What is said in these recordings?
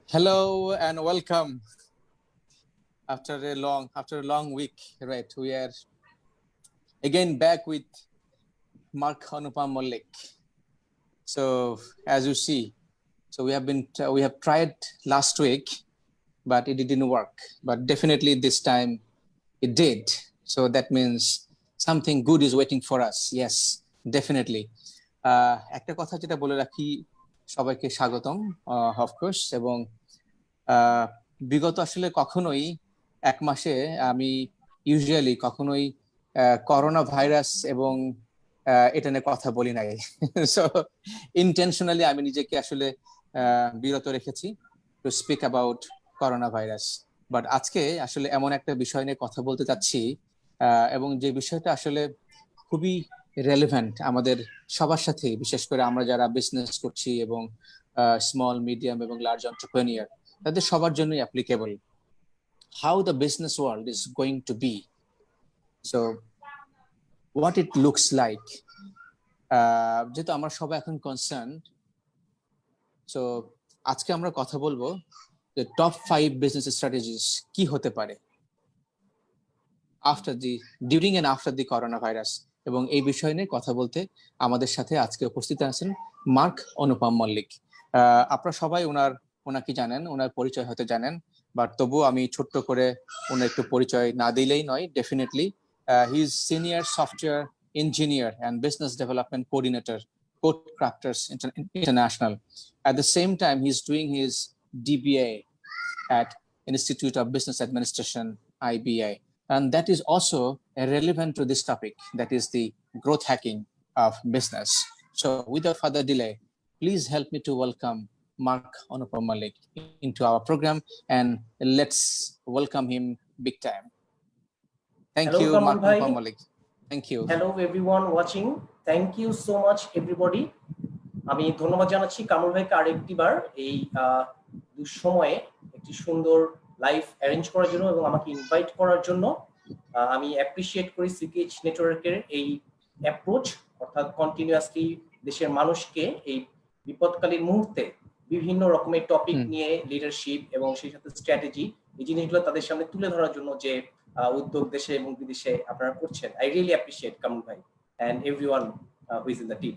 Hello and welcome. After a long week, right? We are again back with Mark Anupam Mollik. So as you see, we have tried last week, but it didn't work. But definitely this time it did. So that means something good is waiting for us. Yes, definitely. একটা কথা যেটা বলে রাখি সবাইকে স্বাগতম of course এবং বিগত আসলে কখনোই এক মাসে আমি ইউজুয়ালি কখনোই করোনা ভাইরাস এবং এটা নিয়ে কথা বলি নাই। সো ইন্টেনশনালি আমি নিজেকে আসলে বিরত রেখেছি to speak about corona virus. But আজকে আসলে এমন একটা বিষয় নিয়ে কথা বলতে চাচ্ছি এবং যে বিষয়টা আসলে খুবই রেলেভেন্ট আমাদের সবার সাথে, বিশেষ করে আমরা যারা বিজনেস করছি এবং স্মল মিডিয়াম এবং লার্জ এন্টারপ্রেনিয়র, তাদের সবার জন্যই applicable. How the business world is going to be, so what it looks like. যেহেতু আমরা সবাই এখন কনসার্ন, সো আজকে আমরা কথা বলবো যে টপ 5 বিজনেস স্ট্র্যাটেজিস কি হতে পারে during and after the corona virus. এবং এই বিষয় নিয়ে কথা বলতে আমাদের সাথে আজকে উপস্থিত আছেন মার্ক অনুপম মল্লিক। আপনারা সবাই ওনাকে জানেন, ওনার পরিচয় হয়তো জানেন, বাট তবু আমি ছোট্ট করে ওনার একটু পরিচয় না দিলেই নয়। Definitely he is senior software engineer and business development coordinator, Codecrafters International. At the same time, he's doing his DBA at Institute of Business Administration, IBA. And that is also relevant to this topic, that is the growth hacking of business. So without further delay, please help me to welcome Mark Anupam Mollik into our program, and let's welcome him big time. Thank you, Mark Anupam Mollik. Thank you. Hello everyone watching. Thank you so much everybody. আমি ধন্যবাদ জানাচ্ছি কামরুল ভাইকে আরেকটিবার এই দুঃসময়ে একটি সুন্দর live arrange করার জন্য এবং আমাকে ইনভাইট করার জন্য। আমি অ্যাপ্রিশিয়েট করি সিকেএইচ নেটওয়ার্কের এই অ্যাপ্রোচ, অর্থাৎ কন্টিনিউয়াসলি দেশের মানুষকে এই বিপদকালীন মুহূর্তে বিভিন্ন রকমের টপিক নিয়ে লিডারশিপ এবং সেই সাথে স্ট্র্যাটেজি, এই জিনিসগুলো তাদের সামনে তুলে ধরার জন্য যে উদ্যোগ দেশে এবং বিদেশে আপনারা করছেন। আই রিয়েলি অ্যাপ্রিশিয়েট কামরুল ভাই and everyone who is in the team.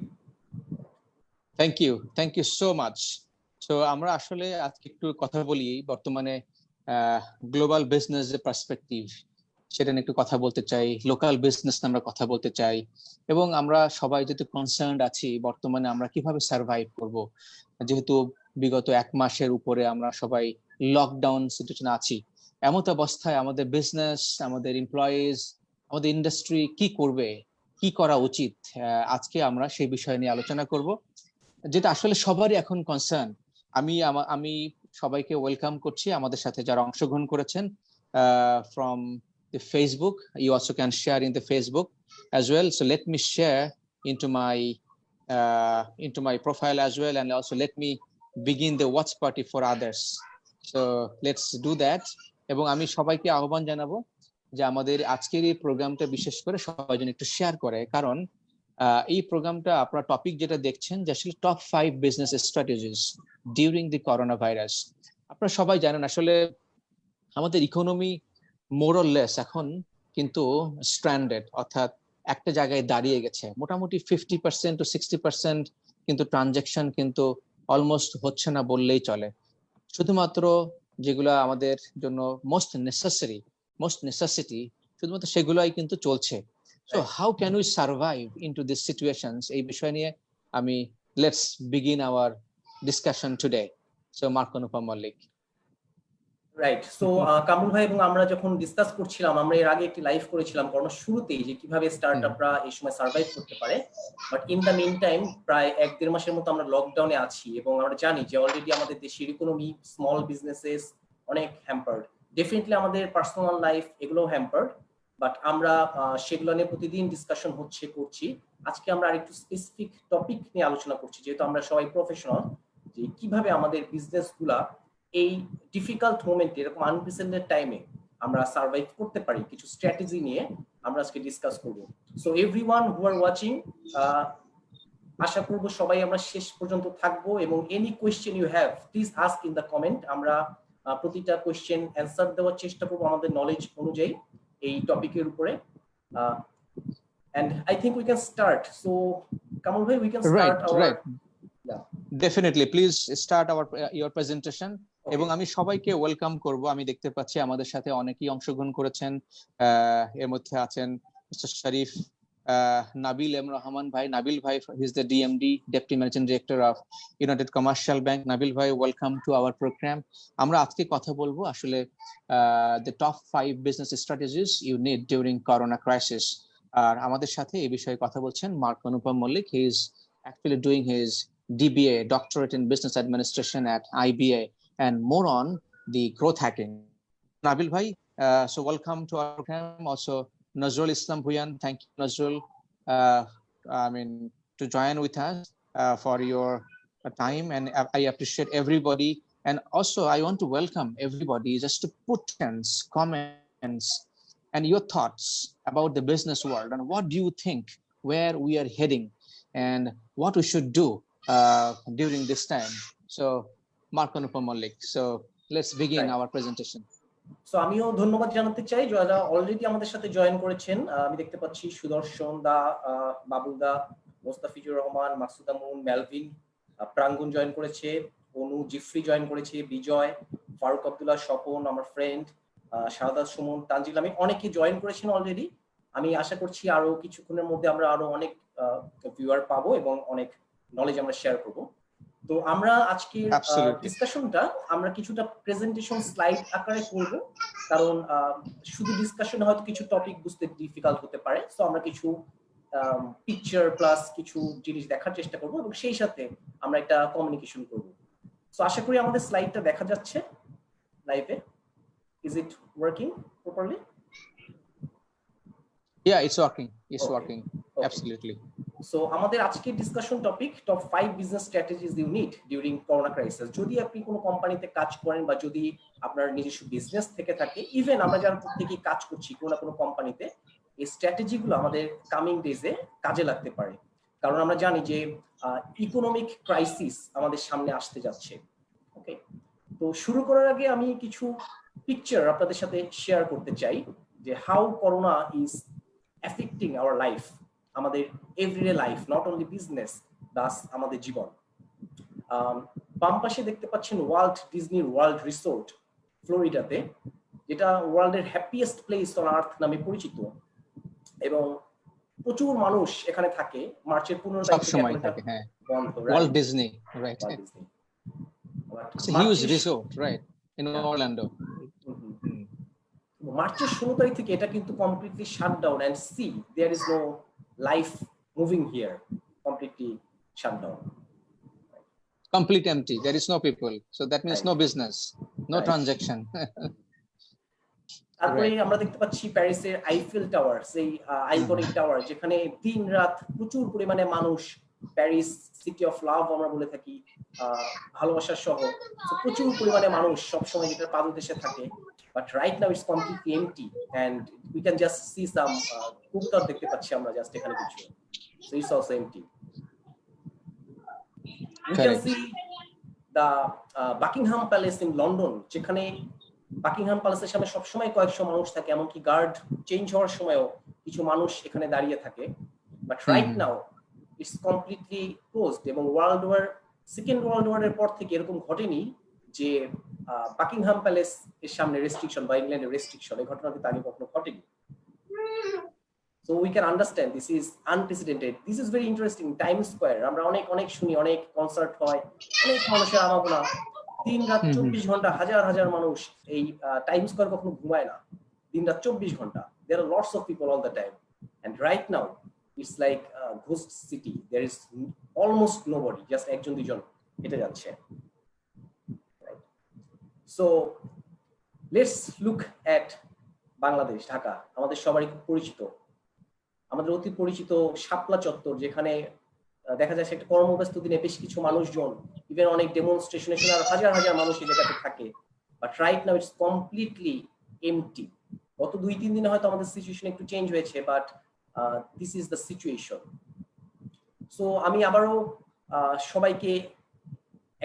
Thank you so much. So আমরা আসলে আজকে একটু কথা বলি বর্তমানে গ্লোবাল বিজনেস যে পার্সপেক্টিভ, সেটা নিয়ে একটু কথা বলতে চাই। লোকাল বিজনেস নিয়ে আমরা কথা বলতে চাই এবং আমরা সবাই যেহেতু কনসার্নড আছি বর্তমানে আমরা কিভাবে সার্ভাইভ করব, যেহেতু বিগত এক মাসের উপরে আমরা সবাই লকডাউন সিচুয়েশনে আছি। এমত অবস্থায় আমাদের বিজনেস, আমাদের এমপ্লয়িজ, আমাদের ইন্ডাস্ট্রি কি করবে, কি করা উচিত, আজকে আমরা সেই বিষয় নিয়ে আলোচনা করব, যেটা আসলে সবারই এখন কনসার্ন। আমি সবাইকে ওয়েলকাম করছি আমাদের সাথে যারা অংশগ্রহণ করেছেন from the Facebook. You also can share in the Facebook as well. So let me share into my profile as well, and also let me begin the watch party for others. So let's do that. এবং আমি সবাইকে আহ্বান জানাবো যে আমাদের আজকের এই প্রোগ্রামটা বিশেষ করে সবাই যেন একটু শেয়ার করে, কারণ এই প্রোগ্রামটা আপনারা টপিক যেটা দেখছেন যে আসলে top 5 business strategies during the corona virus. আপনারা সবাই জানেন আসলে আমাদের ইকোনমি মোর অর লেস এখন কিন্তু স্ট্র্যান্ডেড, অর্থাৎ একটা জায়গায় দাঁড়িয়ে গেছে। মোটামুটি 50% to 60% কিন্তু ট্রানজাকশন কিন্তু অলমোস্ট হচ্ছে না বললেই চলে। শুধুমাত্র যেগুলো আমাদের জন্য মোস্ট নেসেসিটি শুধুমাত্র সেগুলোই কিন্তু চলছে। So how can we survive into these situations? এই বিষয় নিয়ে আমি let's begin our discussion today. So Mark Anupam Mollik. Right. So Kamrul ভাই এবং আমরা যখন ডিসকাস করছিলাম, আমরা এর আগে একটি লাইভ করেছিলাম করোনার শুরুতেই যে কিভাবে স্টার্টআপরা এই সময় সার্ভাইভ করতে পারে। But in the meantime প্রায় 1-1.5 মাসের মতো আমরা লকডাউনে আছি এবং আমরা জানি যে অলরেডি আমাদের দেশের ইকোনমি, স্মল বিজনেসেস অনেক হ্যাম্পার্ড। ডেফিনেটলি আমাদের পার্সোনাল লাইফ এগুলো হ্যাম্পার্ড, বাট আমরা সেগুলো নিয়ে প্রতিদিন ডিসকাশন করছি। আজকে আমরা আরেকটু স্পেসিফিক টপিক নিয়ে আলোচনা করছি, যেহেতু আমরা সবাই প্রফেশনাল, যে কিভাবে আমাদের বিজনেসগুলা এই ডিফিকাল্ট মোমেন্টে, এরকম আনপ্রেসিডেন্টেড টাইমে আমরা সার্ভাইভ করতে পারি। কিছু স্ট্র্যাটেজি নিয়ে আমরা আজকে ডিসকাস করব। So everyone who are watching, আশা করব সবাই আমরা শেষ পর্যন্ত থাকবো এবং any question you have please ask in the comment. আমরা প্রতিটা কোয়েশ্চেন অ্যান্সার দেওয়ার চেষ্টা করবো আমাদের নলেজ অনুযায়ী এই টপিকের উপরে। and I think we can start. So Kamal bhai, we can start right. Yeah. Definitely, please start your presentation. এবং আমি সবাইকে ওয়েলকাম করব। আমি দেখতে পাচ্ছি আমাদের সাথে অনেকেই অংশগ্রহণ করেছেন। এর মধ্যে আছেন মিস্টার শরীফ, নাবিল এম রহমান ভাই, নাবিল ভাই, he is the DMD, deputy managing director of United commercial bank. Nabil ভাই, ওয়েলকাম টু আওয়ার প্রোগ্রাম। আমরা আজকে কথা বলবো আসলে the top 5 business strategies you need during corona crisis. আর আমাদের সাথে এই বিষয়ে কথা বলছেন Mark Anupam Mallick. He is actually doing his DBA, Doctorate in Business Administration at IBA, and more on the growth hacking. Nabil bhai, so welcome to our program. Also, Nazrul Islam Bhuyan, thank you, Nazrul, to join with us for your time, and I appreciate everybody. And also, I want to welcome everybody just to put comments and your thoughts about the business world and what do you think where we are heading and what we should do during this time. So, Mark Anupam Malik. So, let's begin our presentation. So, আমিও ধন্যবাদ জানাতে চাই যারা already আমাদের সাথে join করেছেন। আমি দেখতে পাচ্ছি সুদর্শন দা, বাবুল দা, মোস্তাফিজুর রহমান, মাসুদ আমুন, মেলভিন, প্রাঙ্গণ জয়েন করেছে, অনু, জিফরি জয়েন করেছে, বিজয়, ফারুক আব্দুল্লাহ, স্বপন, আমার ফ্রেন্ড, শাহাদাত সুমন, তানজিল, আমি অনেকে জয়েন করেছেন অলরেডি। আমি আশা করছি আরো কিছুক্ষণের মধ্যে আমরা আরো অনেক ভিউয়ার পাবো এবং অনেক নলেজ আমরা শেয়ার করব। তো আমরা আজকে ডিসকাশনটা আমরা কিছুটা প্রেজেন্টেশন স্লাইড আকারে করব, কারণ শুধু ডিসকাশনে হয়তো কিছু টপিক বুঝতে ডিফিকাল্ট হতে পারে। সো আমরা কিছু পিকচার প্লাস কিছু জিনিস দেখার চেষ্টা করব এবং সেই সাথে আমরা একটা কমিউনিকেশন করব। সো আশা করি আমাদের স্লাইডটা দেখা যাচ্ছে লাইভে। Is it working properly? Yeah, it's working. It's working. Okay. Absolutely. So, আমাদের আজকের discussion topic top 5 business strategies you need during corona crisis. যদি আপনি কোনো কোম্পানিতে কাজ করেন বা যদি আপনার নিজস্ব বিজনেস থেকে থাকে, ইভেন আমরা যারা প্রত্যেকেই কাজ করছি কোনো না কোনো কোম্পানিতে, এই স্ট্র্যাটেজিগুলো আমাদের কামিং ডেজে কাজে লাগতে পারে। কারণ আমরা জানি যে ইকোনমিক ক্রাইসিস আমাদের সামনে আসতে যাচ্ছে। ওকে, তো শুরু করার আগে আমি কিছু পিকচার আপনাদের সাথে শেয়ার করতে চাই যে how corona is affecting our life, আমাদের everyday life, not only business, thus আমাদের জীবন। বাম পাশে দেখতে পাচ্ছেন ওয়াল্ট ডিজনির ওয়ার্ল্ড রিসোর্ট ফ্লোরিডাতে, যেটা ওয়ার্ল্ডের হ্যাপিয়েস্ট প্লেস অন আর্থ নামে পরিচিত এবং প্রচুর মানুষ এখানে থাকে। মার্চের 15 তারিখ থেকে বন্ধ। Walt Disney, right, it's a huge resort, right, in Orlando. মার্চের 16 তারিখ থেকে এটা কিন্তু completely shutdown, and see there is no life moving here, completely shutdown, complete empty, there is no people, so that means no business, no transaction. তারপরে আমরা দেখতে পাচ্ছি প্যারিসের আইফেল টাওয়ার, সেই আইকনিক টাওয়ার যেখানে দিন রাত প্রচুর পরিমাণে মানুষ, প্যারিস সিটি অফ লাভ আমরা বলে থাকি, ভালোবাসার শহর, প্রচুর পরিমাণে মানুষ সবসময় যেটার পাদদেশে থাকে। But right now it's completely empty and we can just see some cooktop দেখতে পাচ্ছি আমরা জাস্ট এখানে কিছু, so it's also empty. We can see the Buckingham Palace in London, যেখানে বাকিংহাম প্যালেসের সামনে সবসময় কয়েকশো মানুষ থাকে, এমনকি গার্ড চেঞ্জ হওয়ার সময়ও কিছু মানুষ এখানে দাঁড়িয়ে থাকে। But right now it's completely closed এবং সেকেন্ড ওয়ার্ল্ড ওয়ারের পর থেকে এরকম ঘটেনি যে বাকিংহাম প্যালেস এর সামনে রেস্ট্রিকশন বা ইংল্যান্ডের রেস্ট্রিকশন, এই ঘটনা কিন্তু আগে কখনো ঘটেনি। So we can understand this is unprecedented. This is very interesting. Times Square আমরা অনেক শুনি, অনেক কনসার্ট হয়, অনেক মানুষের আনাগোনা, দিন রাত 24 ঘন্টা হাজার হাজার মানুষ। এই টাইম স্কয়ার কখনো ঘুমায় না, দিন রাত 24 ঘন্টা। There are lots of people all the time, and right now it's like a ghost city. There is almost nobody, just একজন দুইজন হেঁটে যাচ্ছে। So let's look at Bangladesh, Dhaka, আমাদের সবারই খুব পরিচিত, আমাদের অতি পরিচিত শাপলা চত্বর, যেখানে দেখা যাচ্ছে একটা কর্মব্যস্ত দিনে বেশ কিছু মানুষজন, ইভেন অনেক ডেমনস্ট্রেশনের সময় হাজার হাজার মানুষ এই জায়গাতে থাকে। But right now it's completely empty. গত 2-3 দিনে হয়তো আমাদের সিচুয়েশন একটু চেঞ্জ হয়েছে, but this is the situation. So আমি আবারও সবাইকে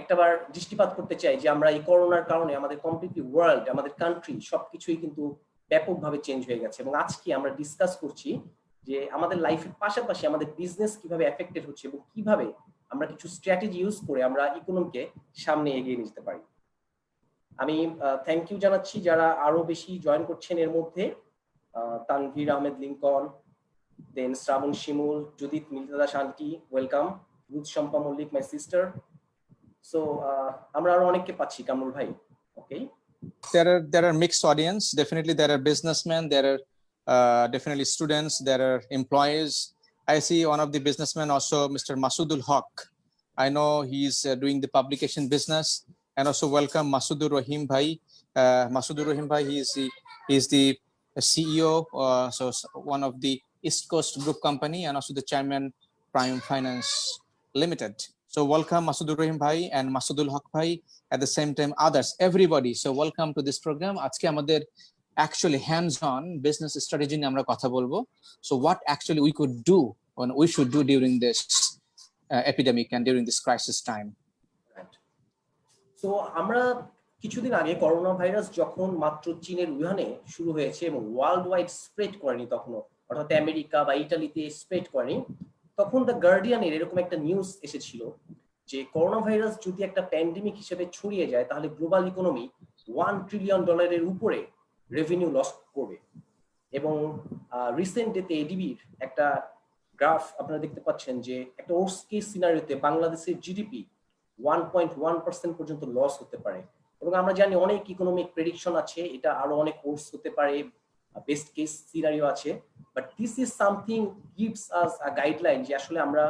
একটাবার দৃষ্টিপাত করতে চাই যে আমরা এই করোনার কারণে আমাদের কমপ্লিটলি ওয়ার্ল্ড, আমাদের কান্ট্রি সবকিছুই কিন্তু ব্যাপকভাবে চেঞ্জ হয়ে গেছে, এবং আজকে আমরা ডিসকাস করছি যে আমাদের লাইফের পাশাপাশি আমাদের বিজনেস কিভাবে এফেক্টেড হচ্ছে এবং কিভাবে আমরা কিছু স্ট্র্যাটেজি ইউজ করে আমরা ইকোনমিকে সামনে এগিয়ে নিতে পারি। আমি থ্যাংক ইউ জানাচ্ছি যারা আরো বেশি জয়েন করছেন এর মধ্যে, তানভীর আহমেদ লিঙ্কন, দেন শ্রাবণ শিমুল, জুদিত মিলতা শান্তি, ওয়েলকাম, রুদ Shampa Mallick, my sister. So আমরা আরো অনেককে পাচ্ছি কামরুল ভাই। ওকে, there are mixed audience. Definitely there are businessmen, there are definitely students, there are employees. I see one of the businessmen also, Mr. Masudul Haq. I know he's doing the publication business. And also welcome Masudur Rahim Bhai. Masudur Rahim Bhai, he is the CEO, so one of the East Coast Group Company, and also the chairman Prime Finance Limited. So welcome Masudur Rahim Bhai and Masudul Haq Bhai, at the same time others, everybody. So welcome to this program. Ajke amader actually hands-on business strategy niye amra kotha bolbo. So what actually we could do and we should do during this epidemic and during this crisis time. তো আমরা কিছুদিন আগে corona virus যখন মাত্র চীনের উহানে শুরু হয়েছে এবং ওয়ার্ল্ড ওয়াইড স্প্রেড করেনি তখনও, অর্থাৎ আমেরিকা বা ইটালিতে স্প্রেড করেনি, তখন দ্য গার্ডিয়ানের এরকম একটা নিউজ এসেছিল যে করোনা ভাইরাস যদি একটা প্যান্ডেমিক হিসেবে ছড়িয়ে যায় তাহলে গ্লোবাল ইকোনমি $1 ট্রিলিয়ন উপরে রেভিনিউ লস করবে। এবং রিসেন্ট ডেতে এডিবির একটা গ্রাফ আপনারা দেখতে পাচ্ছেন যে একটা ওয়ার্স্ট কেস সিনারিওতে বাংলাদেশের জিডিপি 1.1% পর্যন্ত লস হতে পারে। এবং আমরা জানি অনেক ইকোনমিক প্রেডিকশন আছে, এটা আরো অনেক কোর্স হতে পারে, বেস্ট কেস সিনারিও আছে, but this is something gives us a guideline যে আসলে আমরা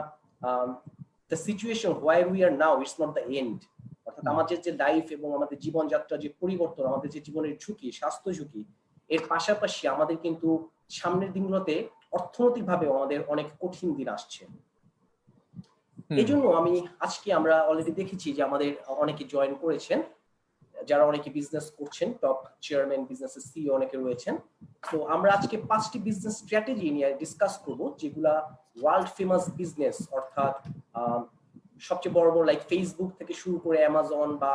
the situation where we are now it's not the end. অর্থাৎ আমাদের যে লাইফ এবং আমাদের জীবনযাত্রা যে পরিবর্তন, আমাদের যে জীবনের ঝুঁকি, স্বাস্থ্য ঝুঁকি, এর পাশাপাশি আমাদের কিন্তু সামনের দিনগুলোতে অর্থনৈতিকভাবে আমাদের অনেক কঠিন দিন আসছে। এই জন্য আমি আজকে আমরা অলরেডি দেখেছি যে আমাদের অনেকে জয়েন করেছেন, যারা অনেকে বিজনেস করছেন, টপ চেয়ারম্যান বিজনেসের সিইও অনেকে রয়েছেন। তো আমরা আজকে 5টি বিজনেস স্ট্র্যাটেজি নিয়ে ডিসকাস করব যেগুলা ওয়ার্ল্ড ফেমাস বিজনেস, অর্থাৎ সবচেয়ে বড় বড় লাইক ফেসবুক থেকে শুরু করে অ্যামাজন বা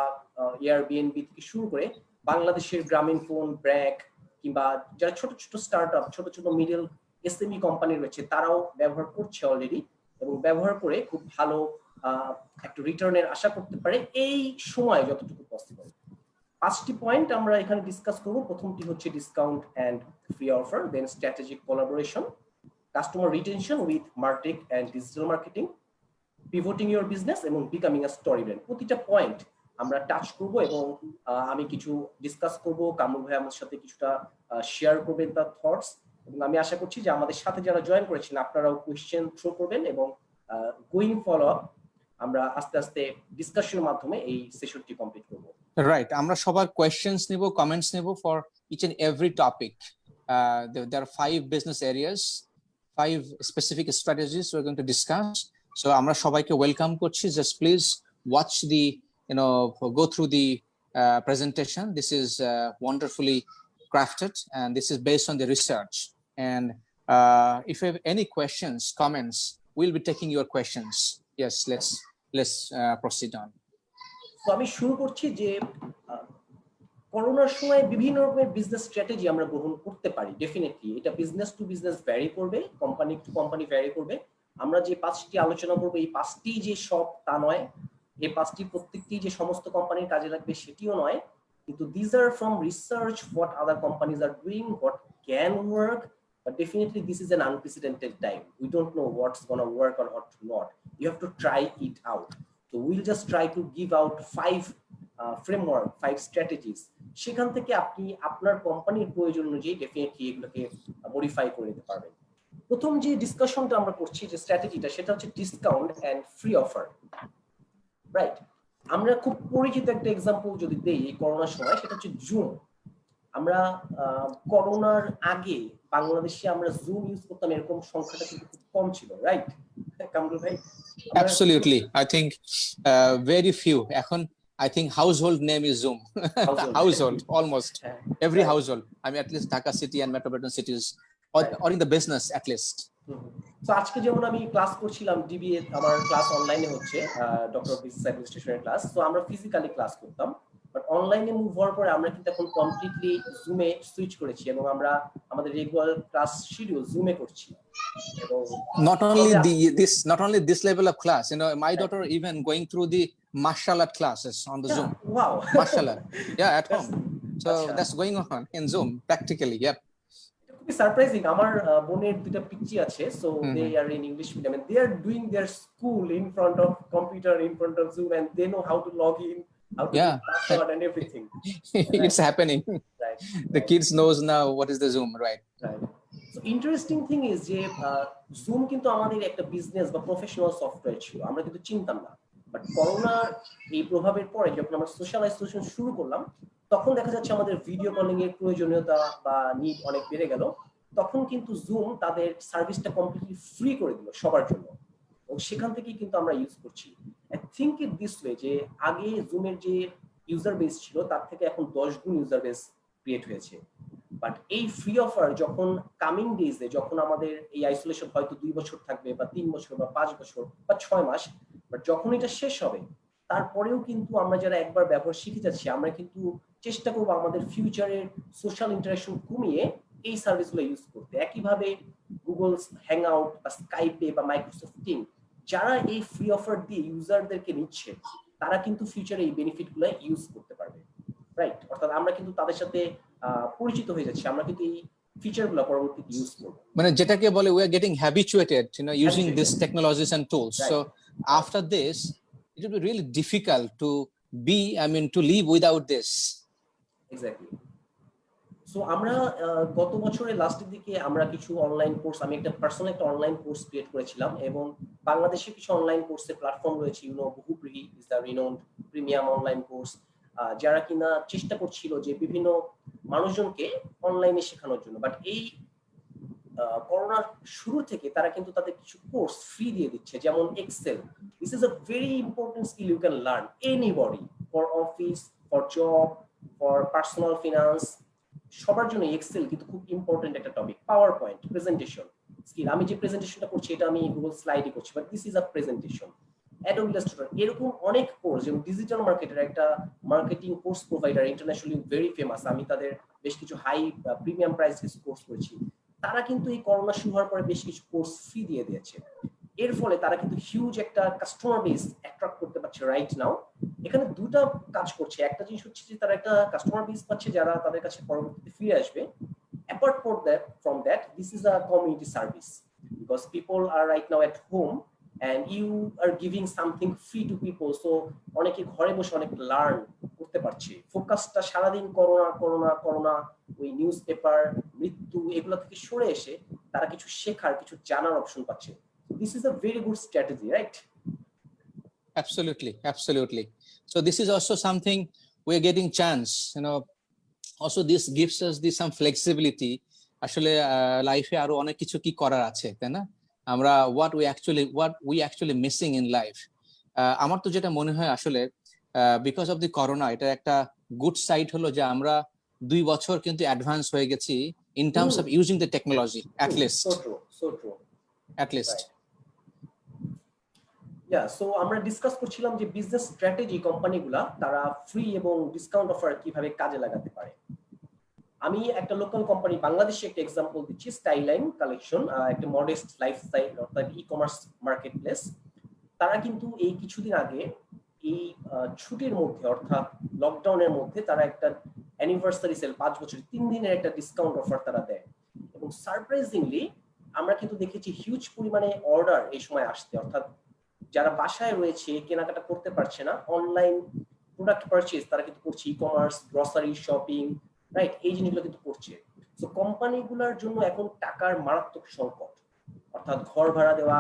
এয়ারবিএনবি থেকে শুরু করে বাংলাদেশের গ্রামীণ ফোন, ব্র্যাক, কিংবা যারা ছোট ছোট স্টার্টআপ, ছোট ছোট মিডল এসএমই কোম্পানি রয়েছে তারাও ব্যবহার করছে অলরেডি, এবং ব্যবহার করে খুব ভালো একটা রিটার্নের আশা করতে পারে এই সময় যতটুকু পসিবল। 5টি পয়েন্ট আমরা এখানে ডিসকাস করব। প্রথমটি হচ্ছে discount and free offer, then strategic collaboration, customer retention with martech and digital marketing, pivoting your business এবং বিকামিং আ স্টোরি ব্র্যান্ড। প্রতিটা পয়েন্ট আমরা টাচ করব এবং আমি কিছু ডিসকাস করব, কামরুল ভাই আমার সাথে কিছুটা শেয়ার করবেন তার থটস, এবং আমি আশা করছি যে আমাদের সাথে যারা জয়েন করেছেন আপনারাও কোয়েশ্চেন থ্রো করবেন, এবং গোয়িং ফলো আপ আমরা আস্তে আস্তে ডিসকাশনের মাধ্যমে এই সেশনটি কমপ্লিট করব। রাইট, আমরা সবার কোয়েশ্চেনস নেব, কমেন্টস নেব for each and every topic. there are 5 business areas, 5 specific strategies we're going to discuss. So আমরা সবাইকে ওয়েলকাম করছি, just please watch the go through the presentation. This is wonderfully crafted and this is based on the research, and if you have any questions, comments, we'll be taking your questions. Yes, let's proceed on. তো আমি শুরু করছি যে করোনার সময় বিভিন্ন রকমের business strategy আমরা গ্রহণ করতে পারি। ডেফিনেটলি এটা বিজনেস টু বিজনেস ভ্যারি করবে, কোম্পানি টু কোম্পানি ভ্যারি করবে। আমরা যে 5টি আলোচনা করব এই 5টি যে সব তা নয়, এই 5টি প্রত্যেকটি যে সমস্ত কোম্পানির কাজে লাগবে সেটিও নয়, কিন্তু this are from research what other companies are doing, what can work, but definitely this is an unprecedented time. We don't know what's going to work or what not. You have to try it out. So we'll just try to give out 5 framework, 5 strategies. সেখান থেকে আপনি আপনার কোম্পানির প্রয়োজন অনুযায়ী definitely এগুলোকে modify করে নিতে পারবেন। প্রথম যে ডিসকাশনটা আমরা করছি, যে স্ট্র্যাটেজিটা, সেটা হচ্ছে discount and free offer. Right, আমরা খুব পরিচিত একটা এক্সাম্পল যদি দেই এই করোনার সময়, সেটা হচ্ছে জুম। আমরা করোনার আগে বাংলাদেশে আমরা জুম ইউজ করতাম, এরকম সংখ্যাটা কিন্তু খুব কম ছিল, রাইট কামরুল ভাই? Absolutely, I think very few. এখন I think household name is Zoom. Household, almost every household. I mean, at least Dhaka city and metropolitan cities, or in the business at least. তো আজকে যেমন আমি class করছিলাম DBA, আমার class অনলাইনে হচ্ছে, doctor business অ্যাডমিনিস্ট্রেশনের class. তো আমরা ফিজিক্যালি ক্লাস করতাম, বাট অনলাইনে মুভ হওয়ার পরে আমরা কিন্তু এখন কমপ্লিটলি জুমে সুইচ করেছি এবং আমরা আমাদের রেগুলার ক্লাস শিডিউল জুমে করছি। এবং not only this level of class, my daughter even going through the martial art classes on the Zoom. Wow. Martial art, at home. So that's going on in Zoom practically. খুবই surprising. আমার বোনের দুটো পিচ্চি আছে, so they are in English medium and they are doing their school in front of computer, in front of Zoom, and they know how to log in, how to do password and everything. It's happening. Right. The kids knows now what is the Zoom, right? So interesting thing is যে Zoom কিন্তু আমাদের একটা business বা professional software ছিল, আমরা কিন্তু চিনতাম না। বাট করোনার এই প্রভাবের পরে যখন আমরা সোশ্যাল আইসোলেশন শুরু করলাম, তখন দেখা যাচ্ছে আমাদের ভিডিও কলিং এর প্রয়োজনীয়তা বা নিড অনেক বেড়ে গেল। তখন কিন্তু জুম তাদের সার্ভিসটা কমপ্লিটলি ফ্রি করে দিল সবার জন্য, এবং সেখান থেকেই কিন্তু আমরা ইউজ করছি। I think it this way যে আগে জুমের যে ইউজার বেস ছিল তার থেকে এখন 10 গুণ ইউজার বেস ক্রিয়েট হয়েছে। বাট এই ফ্রি অফার যখন কামিং ডেজে, যখন আমাদের এই আইসোলেশন হয়তো 2 বছর থাকবে বা 3 বছর বা 5 বছর বা 6 মাস, বাট যখন এটা শেষ হবে তারপরেও কিন্তু আমরা যারা একবার ব্যবহার শিখে যাচ্ছি, আমরা কিন্তু চেষ্টা করবো আমাদের ফিউচারের সোশ্যাল ইন্টারাকশন কমিয়ে এই সার্ভিসগুলো ইউজ করতে। একইভাবে গুগল হ্যাংআউট বা স্কাইপে বা মাইক্রোসফট টিম যারা এই ফ্রি অফার দিয়ে ইউজারদেরকে নিচ্ছে, তারা কিন্তু ফিউচারে এই বেনিফিটগুলো ইউজ করতে পারবে, রাইট? অর্থাৎ আমরা কিন্তু তাদের সাথে পরিচিত হয়ে যাচ্ছি, আমরা কিন্তু এই ফিচারগুলো পরবর্তীতে ইউজ করব। মানে যেটাকে বলে we are getting habituated using these technologies and tools, right. So after this it will be really difficult to to live without this. Exactly. So আমরা গত বছরের লাস্টের দিকে আমরা কিছু অনলাইন কোর্স, আমি একটা পার্সোনাল একটা অনলাইন কোর্স ক্রিয়েট করেছিলাম, এবং বাংলাদেশে কিছু অনলাইন কোর্সের প্ল্যাটফর্ম রয়েছে, Bohubrihi is the renowned premium online course, যারা কিনা চেষ্টা করছিল যে বিভিন্ন মানুষজনকে অনলাইনে শেখানোর জন্য। বাট এই করোনার শুরু থেকে তারা কিন্তু তাদের কিছু কোর্স ফ্রি দিয়ে দিচ্ছে, যেমন Excel. This is a very important skill you can learn anybody, for office, for job, for personal finance, সবার জন্য এক্সেল কিন্তু খুব ইম্পর্টেন্ট একটা topic. PowerPoint, presentation skill, আমি যে প্রেজেন্টেশনটা করছি এটা আমি গুগল স্লাইডে করছি, but this is a presentation. Adobe Illustrator, এরকম অনেক কোর্স, যেমন ডিজিটাল মার্কেটের একটা marketing course provider, internationally very famous, আমি তাদের বেশ কিছু হাই প্রিমিয়াম প্রাইস কিছু কোর্স করেছি, তারা কিন্তু এই করোনা শুরু হওয়ার পরে বেশ কিছু কোর্স ফ্রি দিয়ে দিয়েছে। এর ফলে তারা কিন্তু হিউজ একটা কাস্টমার বেস অ্যাট্রাক্ট করতে পারছে রাইট নাও। এখানে দুটো কাজ করছে, একটা জিনিস হচ্ছে যে তারা একটা কাস্টমার বেস পাচ্ছে যারা তাদের কাছে পরবর্তীতে ফিরে আসবে। Apart from that, this is a community service because people are right now at home and you are giving something free to people, so অনেকে ঘরে বসে অনেক লার্ন করতে পারছে। ফোকাসটা সারাদিন করোনা করোনা করোনা, ওই নিউজ পেপার, মৃত্যু, এগুলো থেকে সরে এসে তারা কিছু শেখার, কিছু জানার অপশন পাচ্ছে। This is a very good strategy, right? Absolutely. So this is also something we are getting chance, also this gives us some flexibility. আসলে লাইফে আরো অনেক কিছু কি করার আছে, তাই না? আমরা what we actually missing in life. আমার তো যেটা মনে হয় আসলে because of the corona, এটা একটা গুড সাইড হলো যে আমরা 2 বছর কিন্তু অ্যাডভান্স হয়ে গেছি in terms of using the technology, at least. So true. At least. So আমরা ডিসকাস করছিলাম যে বিজনেস স্ট্র্যাটেজি কোম্পানিগুলা তারা ফ্রি এবং ডিসকাউন্ট অফার কিভাবে কাজে লাগাতে পারে। আমি একটা লোকাল কোম্পানি বাংলাদেশে একটা এক্সাম্পল দিচ্ছি, স্টাইলাইন কালেকশন, একটা মডেস্ট লাইফস্টাইল অর্থাৎ ই-কমার্স মার্কেট প্লেস। তারা কিন্তু এই কিছুদিন আগে এই ছুটির মধ্যে অর্থাৎ লকডাউনের মধ্যে তারা একটা অ্যানিভার্সারি সেল 5 বছর 3 দিনের একটা ডিসকাউন্ট অফার তারা দেয়, এবং সারপ্রাইজিংলি আমরা কিন্তু দেখেছি হিউজ পরিমাণে অর্ডার এই সময় আসতে, অর্থাৎ যারা বাসায় রয়েছে কেনাকাটা করতে পারছে না, অনলাইন প্রোডাক্ট পারচেজ তারা কিন্তু করছে, ই-কমার্স, গ্রসারি, শপিং, রাইট, এই জিনিসগুলো কিন্তু করছে। তো কোম্পানিগুলোর জন্য এখন টাকার মারাত্মক সংকট, অর্থাৎ ঘর ভাড়া দেওয়া,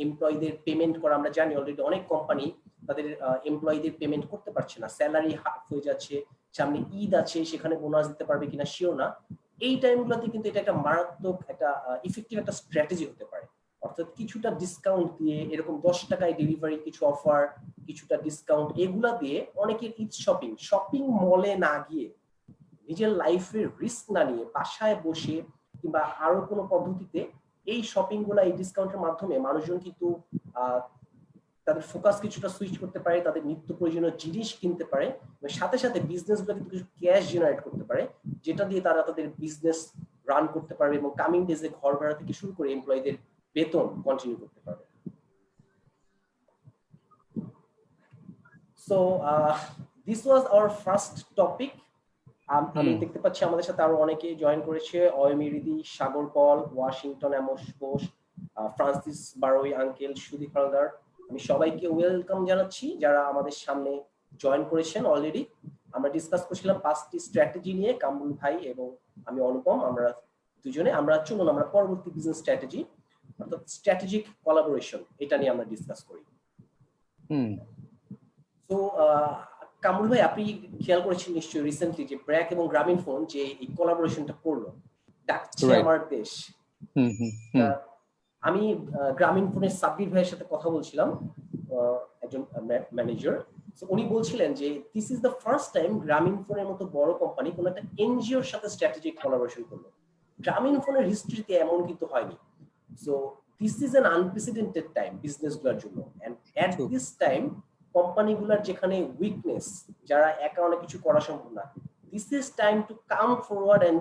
এমপ্লয়ীদের পেমেন্ট করা, আমরা জানি অলরেডি অনেক কোম্পানি তাদের এমপ্লয়ীদের পেমেন্ট করতে পারছে না, স্যালারি হাফ হয়ে যাচ্ছে, সামনে ঈদ আছে, সেখানে বোনাস দিতে পারবে কিনা শিওর না। এই টাইমগুলোতে কিন্তু এটা একটা মারাত্মক একটা ইফেক্টিভ একটা স্ট্র্যাটেজি হতে পারে, অর্থাৎ কিছুটা ডিসকাউন্ট দিয়ে, এরকম 10 টাকায় ডেলিভারি কিছু অফার, কিছুটা ডিসকাউন্ট, এগুলা দিয়ে অনেকের ঈদ শপিং মলে না গিয়ে, নিজের লাইফের রিস্ক না নিয়ে বাসায় বসে কিংবা আরো কোনো পদ্ধতিতে এই শপিং গুলা এই ডিসকাউন্টের মাধ্যমে মানুষজন কিন্তু তাদের ফোকাস কিছুটা সুইচ করতে পারে, তাদের নিত্য প্রয়োজনীয় জিনিস কিনতে পারে, এবং সাথে সাথে বিজনেস গুলো কিন্তু কিছু ক্যাশ জেনারেট করতে পারে, যেটা দিয়ে তারা তাদের বিজনেস রান করতে পারবে এবং কামিং ডেজে ঘর ভাড়া থেকে শুরু করে এমপ্লয়ীদের বেতন কন্টিনিউ করতে পারবে। So this was our first topic. আমি দেখতে পাচ্ছি আমাদের সাথে আরো অনেকে জয়েন করেছে, অয়মি রিদি, সাগর পল, ওয়াশিংটন এমস ঘোষ, ফ্রান্সিস বারোই আঙ্কেল, সুদীপ হালদার। আমি সবাইকে ওয়েলকাম জানাচ্ছি যারা আমাদের সামনে জয়েন করেছেন অলরেডি। আমরা ডিসকাস করছিলাম 5টি স্ট্র্যাটেজি নিয়ে, কামরুল ভাই এবং আমি অনুপম, আমরা দুজনে। চলুন আমরা পরবর্তী বিজনেস স্ট্র্যাটেজি অর্থাৎ স্ট্র্যাটেজিক কোলাবোরেশন, এটা নিয়ে আমরা ডিসকাস করি। তো কামরুল ভাই, আপনি খেয়াল করেছেন নিশ্চয়ই রিসেন্টলি যে ব্র্যাক এবং গ্রামীণ ফোন যে এই কোলাবোরেশনটা করলো, ডাকছে আমার দেশ। আমি গ্রামীণ ফোনের সাব্বির ভাইয়ের সাথে কথা বলছিলাম, একজন ম্যানেজার। উনি বলছিলেন যে this is the first time গ্রামীণ ফোনের মতো বড় কোম্পানি কোন একটা এনজিওর সাথে স্ট্র্যাটেজিক কোলাবোরেশন করলো। গ্রামীণ ফোনের হিস্ট্রিতে এমন কিন্তু হয়নি। So this is an unprecedented time business গুলোর জন্য, এন্ড এট দিস টাইম কোম্পানিগুলোর যেখানে উইকনেস, যারা একা অনেক কিছু করা সম্ভব না, this is time to come forward and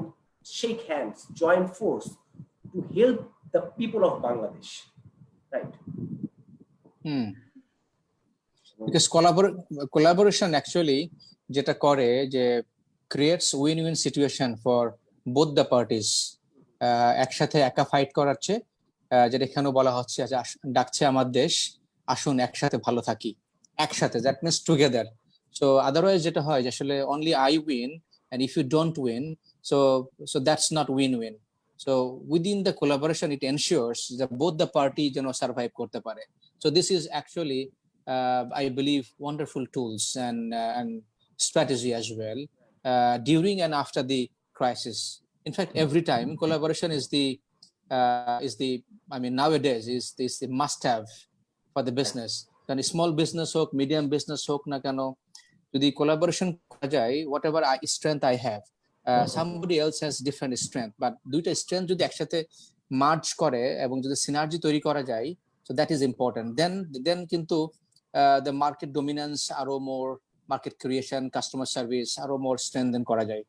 shake hands, join force to help the people of Bangladesh, right? Because collaboration actually jeta kore je creates win-win situation for both the parties. Ekshate eka fight korar che jeta ekhane bola hocche je dakche amar desh, ashun ekshate bhalo thaki, ekshate, that means together. So otherwise jeta hoy je ashole only I win and if you don't win, so that's not win-win. So within the collaboration, it ensures that both the parties, survive korte pare. So this is actually, I believe, wonderful tools and strategy as well during and after the crisis. In fact, every time collaboration is the nowadays is the must-have for the business. Then small business hook, medium business hook na kano, jodi collaboration kora jay, whatever strength I have. Somebody else has different strength, but দুইটা strength যদি একসাথে merge করে এবং যদি synergy তৈরি করা যায়, so that is important. Then কিন্তু the market dominance আরো more, market creation, customer service আরো more strengthen করা যায়।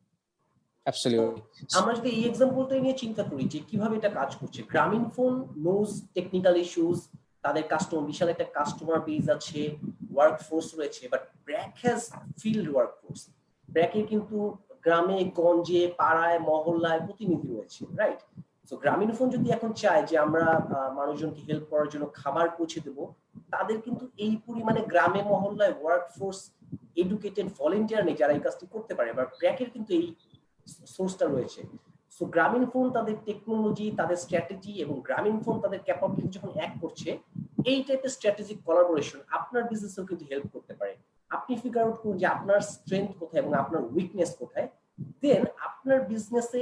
Absolutely. আমরা যদি এই एग्जांपलটা নিয়ে চিন্তা করি যে কিভাবে এটা কাজ করছে, Grameenphone knows technical issues, তাদের কাস্টমার, বিশাল একটা কাস্টমার বেজ আছে, ওয়ার্কফোর্স রয়েছে, but BRAC has field workforce. ব্র্যাকের কিন্তু গ্রামে গঞ্জে পাড়ায় মহল্লায় প্রতিনিধি রয়েছে, রাইট? সো গ্রামীণ ফোন যদি এখন চায় যে আমরা মানুষজনকে হেল্প করার জন্য খাবার পৌঁছে দেব, তাদের কিন্তু এই পরিমাণে গ্রামে মহল্লায় ওয়ার্কফোর্স, এডুকেটেড ভলেন্টিয়ার নেই যারা এই কাজটি করতে পারে, বা ব্র্যাকের কিন্তু এই সোর্সটা রয়েছে। সো গ্রামীণ ফোন তাদের টেকনোলজি, তাদের স্ট্র্যাটেজি এবং গ্রামীণ ফোন তাদের ক্যাপাবিলিটি যখন এক করছে, এই টাইপের স্ট্র্যাটেজিক কোলাবোরেশন আপনার বিজনেসেও কিন্তু হেল্প করতে পারে। আপনি ফিগার আউট করুন যে আপনার স্ট্রেংথ কোথায় এবং আপনার উইকনেস কোথায়, দেন আপনার বিজনেসে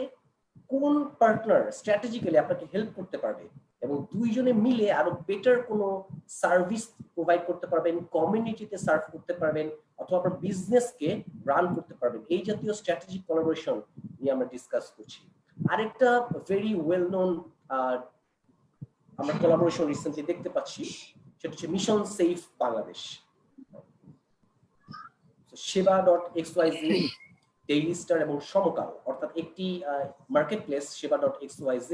কোন পার্টনার স্ট্র্যাটেজিক্যালি আপনাকে হেল্প করতে পারবে, এবং দুইজনে মিলে আরো বেটার কোনো সার্ভিস প্রোভাইড করতে পারবেন, কমিউনিটিতে সার্ভ করতে পারবেন, অথবা আপনার বিজনেসকে রান করতে পারবেন। এই জাতীয় স্ট্র্যাটেজিক কোলাবোরেশন নিয়ে আমরা ডিসকাস করছি। আরেকটা ভেরি ওয়েল নোন আমরা কোলাবোরেশন রিসেন্টলি দেখতে পাচ্ছি, সেটা হচ্ছে mission safe Bangladesh. Sheba xyz, Daily Star এবং সমকাল, অর্থাৎ একটি মার্কেট প্লেস সেবা.xyz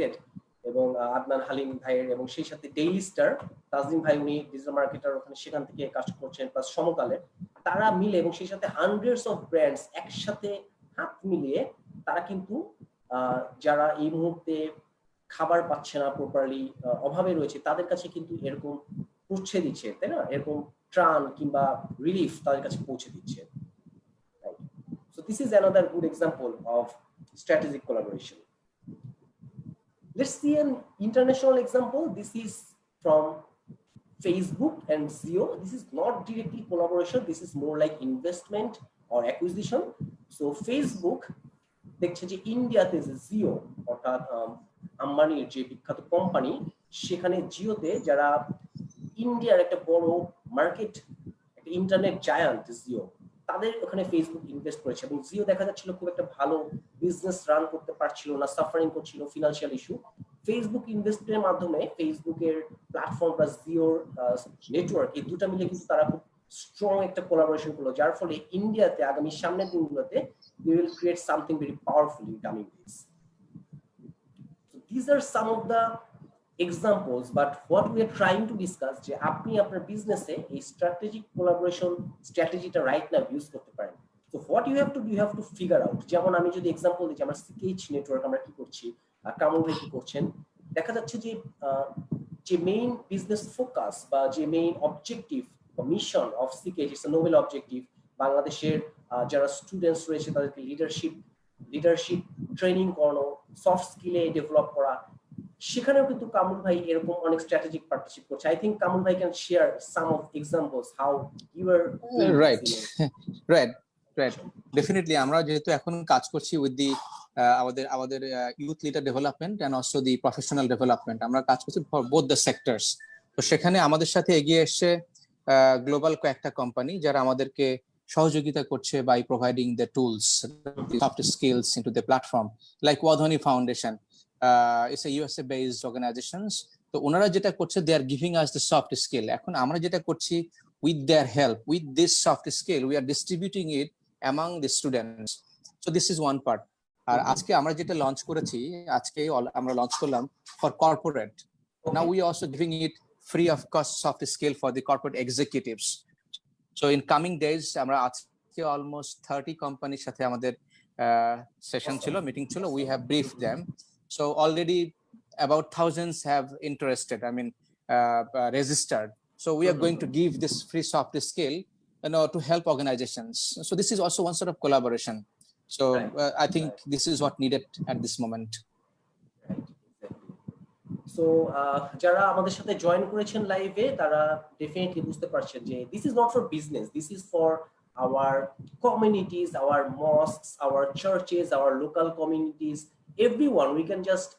এবং আদনান হালিম ভাইয়ের, এবং সেই সাথে ডেইলি স্টার তাজলিম ভাই, উনি ডিজিটাল মার্কেটার, ওখানে সেখান থেকে কাজ করছেন, প্লাস সমকালের, তারা মিলে এবং সেই সাথে হান্ড্রেডস অফ ব্র্যান্ডস একসাথে হাত মিলিয়ে তারা কিন্তু যারা এই মুহূর্তে খাবার পাচ্ছে না, প্রপারলি অভাবে রয়েছে, তাদের কাছে কিন্তু এরকম পৌঁছে দিচ্ছে, তাই না? এরকম ত্রাণ কিংবা রিলিফ তাদের কাছে পৌঁছে দিচ্ছে। So this is another good example of strategic collaboration. Let's see an international example. This is from Facebook and Zio. This is not directly collaboration. This is more like investment or acquisition. So Facebook দেখছে যে ইন্ডিয়াতে যে জিও, অর্থাৎ আম্বানির যে বিখ্যাত company, সেখানে জিওতে যারা ইন্ডিয়ার একটা বড় মার্কেট, একটা ইন্টারনেট জায়ান্ট জিও, তাদের ওখানে ফেসবুক ইনভেস্ট করেছে, এবং জিও দেখা যাচ্ছিল খুব একটা ভালো বিজনেস রান করতে পারছিল না, সাফারিং করছিল, ফিনান্সিয়াল ইস্যু। ফেসবুক ইনভেস্টমেন্টের মাধ্যমে ফেসবুকের প্ল্যাটফর্ম বা জিওর নেটওয়ার্ক এই দুটা মিলে কিন্তু তারা খুব স্ট্রং একটা কোলাবোরেশন করলো, যার ফলে ইন্ডিয়াতে আগামী সামনের দিনগুলোতে we will create something very powerful in coming days. So these are some of the examples, but what we are trying to discuss যে আপনি আপনার বিজনেসে এই স্ট্র্যাটেজিক কোলাবোরেশন স্ট্র্যাটেজিটা রাইট নাও ইউজ করতে পারেন। So what you have to figure out, যেমন আমি যদি এক্সাম্পল দিই যে আমরা সিকেচ নেটওয়ার্ক আমরা কি করছি, কামরুল ভাই কি করছেন, দেখা যাচ্ছে যে যে মেইন বিজনেস ফোকাস বা যে মেইন অবজেক্টিভ বা মিশন অফ সিকেচ ইটস আ নোবেল অবজেক্টিভ, বাংলাদেশের যারা স্টুডেন্টস রয়েছে তাদেরকে লিডারশিপ ট্রেনিং করানো, সফট স্কিলে ডেভেলপ করা, সেখানেও কিন্তু কামরুল ভাই এরকম অনেক স্ট্র্যাটেজিক পার্টনারশিপ করছে। আই থিংক কামরুল ভাই can share some of examples how you are right definitely. আমরা যেহেতু এখন কাজ করছি উইথ দি আমাদের youth leader development and also the professional development, আমরা কাজ করছি ফর বোথ দ্য সেক্টরস। তো সেখানে আমাদের সাথে এগিয়ে এসছে গ্লোবাল কয়েকটা কোম্পানি যারা আমাদেরকে সহযোগিতা করছে by providing the tools, soft skills into the platform, like Wadhwani Foundation, it's a USA based organisations. তো ওনারা যেটা করছে they are giving us the soft skill. এখন আমরা যেটা করছি with their help, with this soft skill, we are distributing it among the students. So this is one part. আর আজকে আমরা যেটা লঞ্চ করেছি, আজকে আমরা লঞ্চ করলাম for corporate. Now we are also giving it free of cost soft skill for the corporate executives. So in coming days আমরা আজকে almost 30 কোম্পানির সাথে আমাদের সেশন ছিল, মিটিং ছিল, we have briefed them. So already about thousands have interested, I mean registered. So we are going to give this free soft skill, to help organizations. So this is also one sort of collaboration. So I think this is what needed at this moment. So যারা আমাদের সাথে join করেছেন লাইভে তারা definitely বুঝতে পারছেন যে this is not for business, this is for our communities, our mosques, our churches, our local communities, everyone. We can just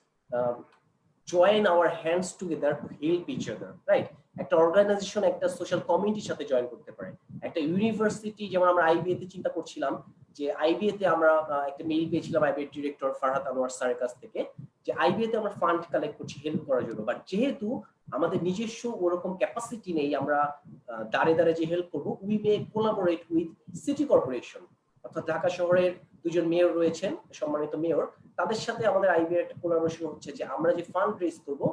join our hands together to help each other, right? একটা organisation একটা social কমিউনিটির সাথে join করতে পারে, একটা university, যেমন আমরা IBA তে চিন্তা করছিলাম যে আইবিএ তে আমরা একটা মেইল পেয়েছিলাম আইবিএ ডিরেক্টর ফারহাত আনোয়ার স্যারের কাছ থেকে যে আইবিএ তে আমরা ফান্ড কালেক্ট করছি হেল্প করার জন্য, বাট যেহেতু আমাদের নিজস্ব ওরকম ক্যাপাসিটি নেই আমরা দাঁড়ে দাঁড়ে যে হেল্প করবো, we may collaborate with city corporation, অর্থাৎ ঢাকা শহরের দুজন মেয়র রয়েছেন, সম্মানিত মেয়র, তাদের সাথে আমাদের আইবিএ একটা কোলাবোরেশন হচ্ছে যে আমরা যে ফান্ড রেজ করবো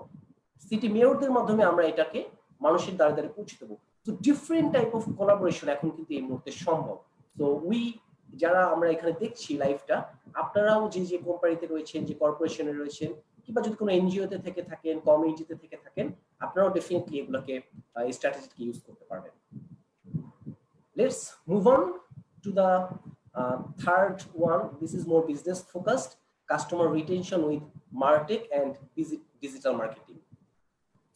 সিটি মেয়রদের মাধ্যমে আমরা এটাকে মানুষের দ্বারে দ্বারে পৌঁছে দেবো। তো ডিফারেন্ট টাইপ অফ কোলাবোরেশন এখন কিন্তু এই মুহূর্তে সম্ভব। তো যারা আমরা এখানে দেখছি লাইভটা, আপনারাও যে কোম্পানিতে রয়েছেন, যে কর্পোরেশনে রয়েছেন, কিংবা যদি কোনো এনজিওতে থেকে থাকেন, কমিউনিটিতে থেকে থাকেন, আপনারাও ডেফিনেটলি এগুলোকে এই স্ট্র্যাটেজিকে ইউজ করতে পারবেন। Let's move on to the third one. This is more business focused, customer retention with martech and digital marketing.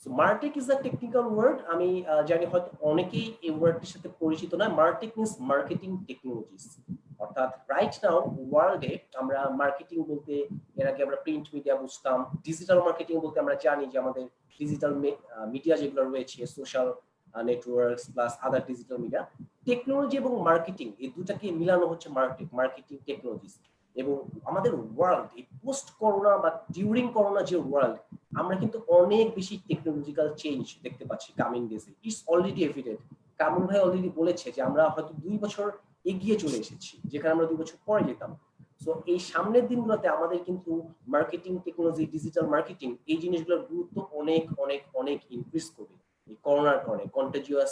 So MarTech is a technical word. আমি জানি হয়তো অনেকেই এই ওয়ার্ডটির সাথে পরিচিত না। MarTech means marketing technologies. অর্থাৎ রাইট নাও ওয়ার্ল্ডে আমরা মার্কেটিং বলতে এর আগে আমরা প্রিন্ট মিডিয়া বুঝতাম, ডিজিটাল মার্কেটিং বলতে আমরা জানি যে আমাদের ডিজিটাল মিডিয়া যেগুলো রয়েছে, সোশ্যাল নেটওয়ার্কস প্লাস আদার ডিজিটাল মিডিয়া, টেকনোলজি এবং মার্কেটিং এই দুটাকে মিলানো হচ্ছে MarTech, মার্কেটিং টেকনোলজিস। এবং আমাদের ওয়ার্ল্ড এই পোস্ট করোনা বা ডিউরিং করোনা যে ওয়ার্ল্ড, আমরা কিন্তু অনেক বেশি টেকনোলজিক্যাল চেঞ্জ দেখতে পাচ্ছি কামিং ডেজে। It's already evident. কামরুল ভাই অলরেডি বলেছে যে আমরা হয়তো 2 বছর এগিয়ে চলে এসেছি, যেখানে আমরা 2 বছর পরে যেতাম। সো এই সামনের দিনগুলোতে আমাদের কিন্তু মার্কেটিং টেকনোলজি, ডিজিটাল মার্কেটিং এই জিনিসগুলোর গুরুত্ব অনেক অনেক অনেক ইনক্রিজ করবে এই করোনার কারণে, কন্টাজিয়াস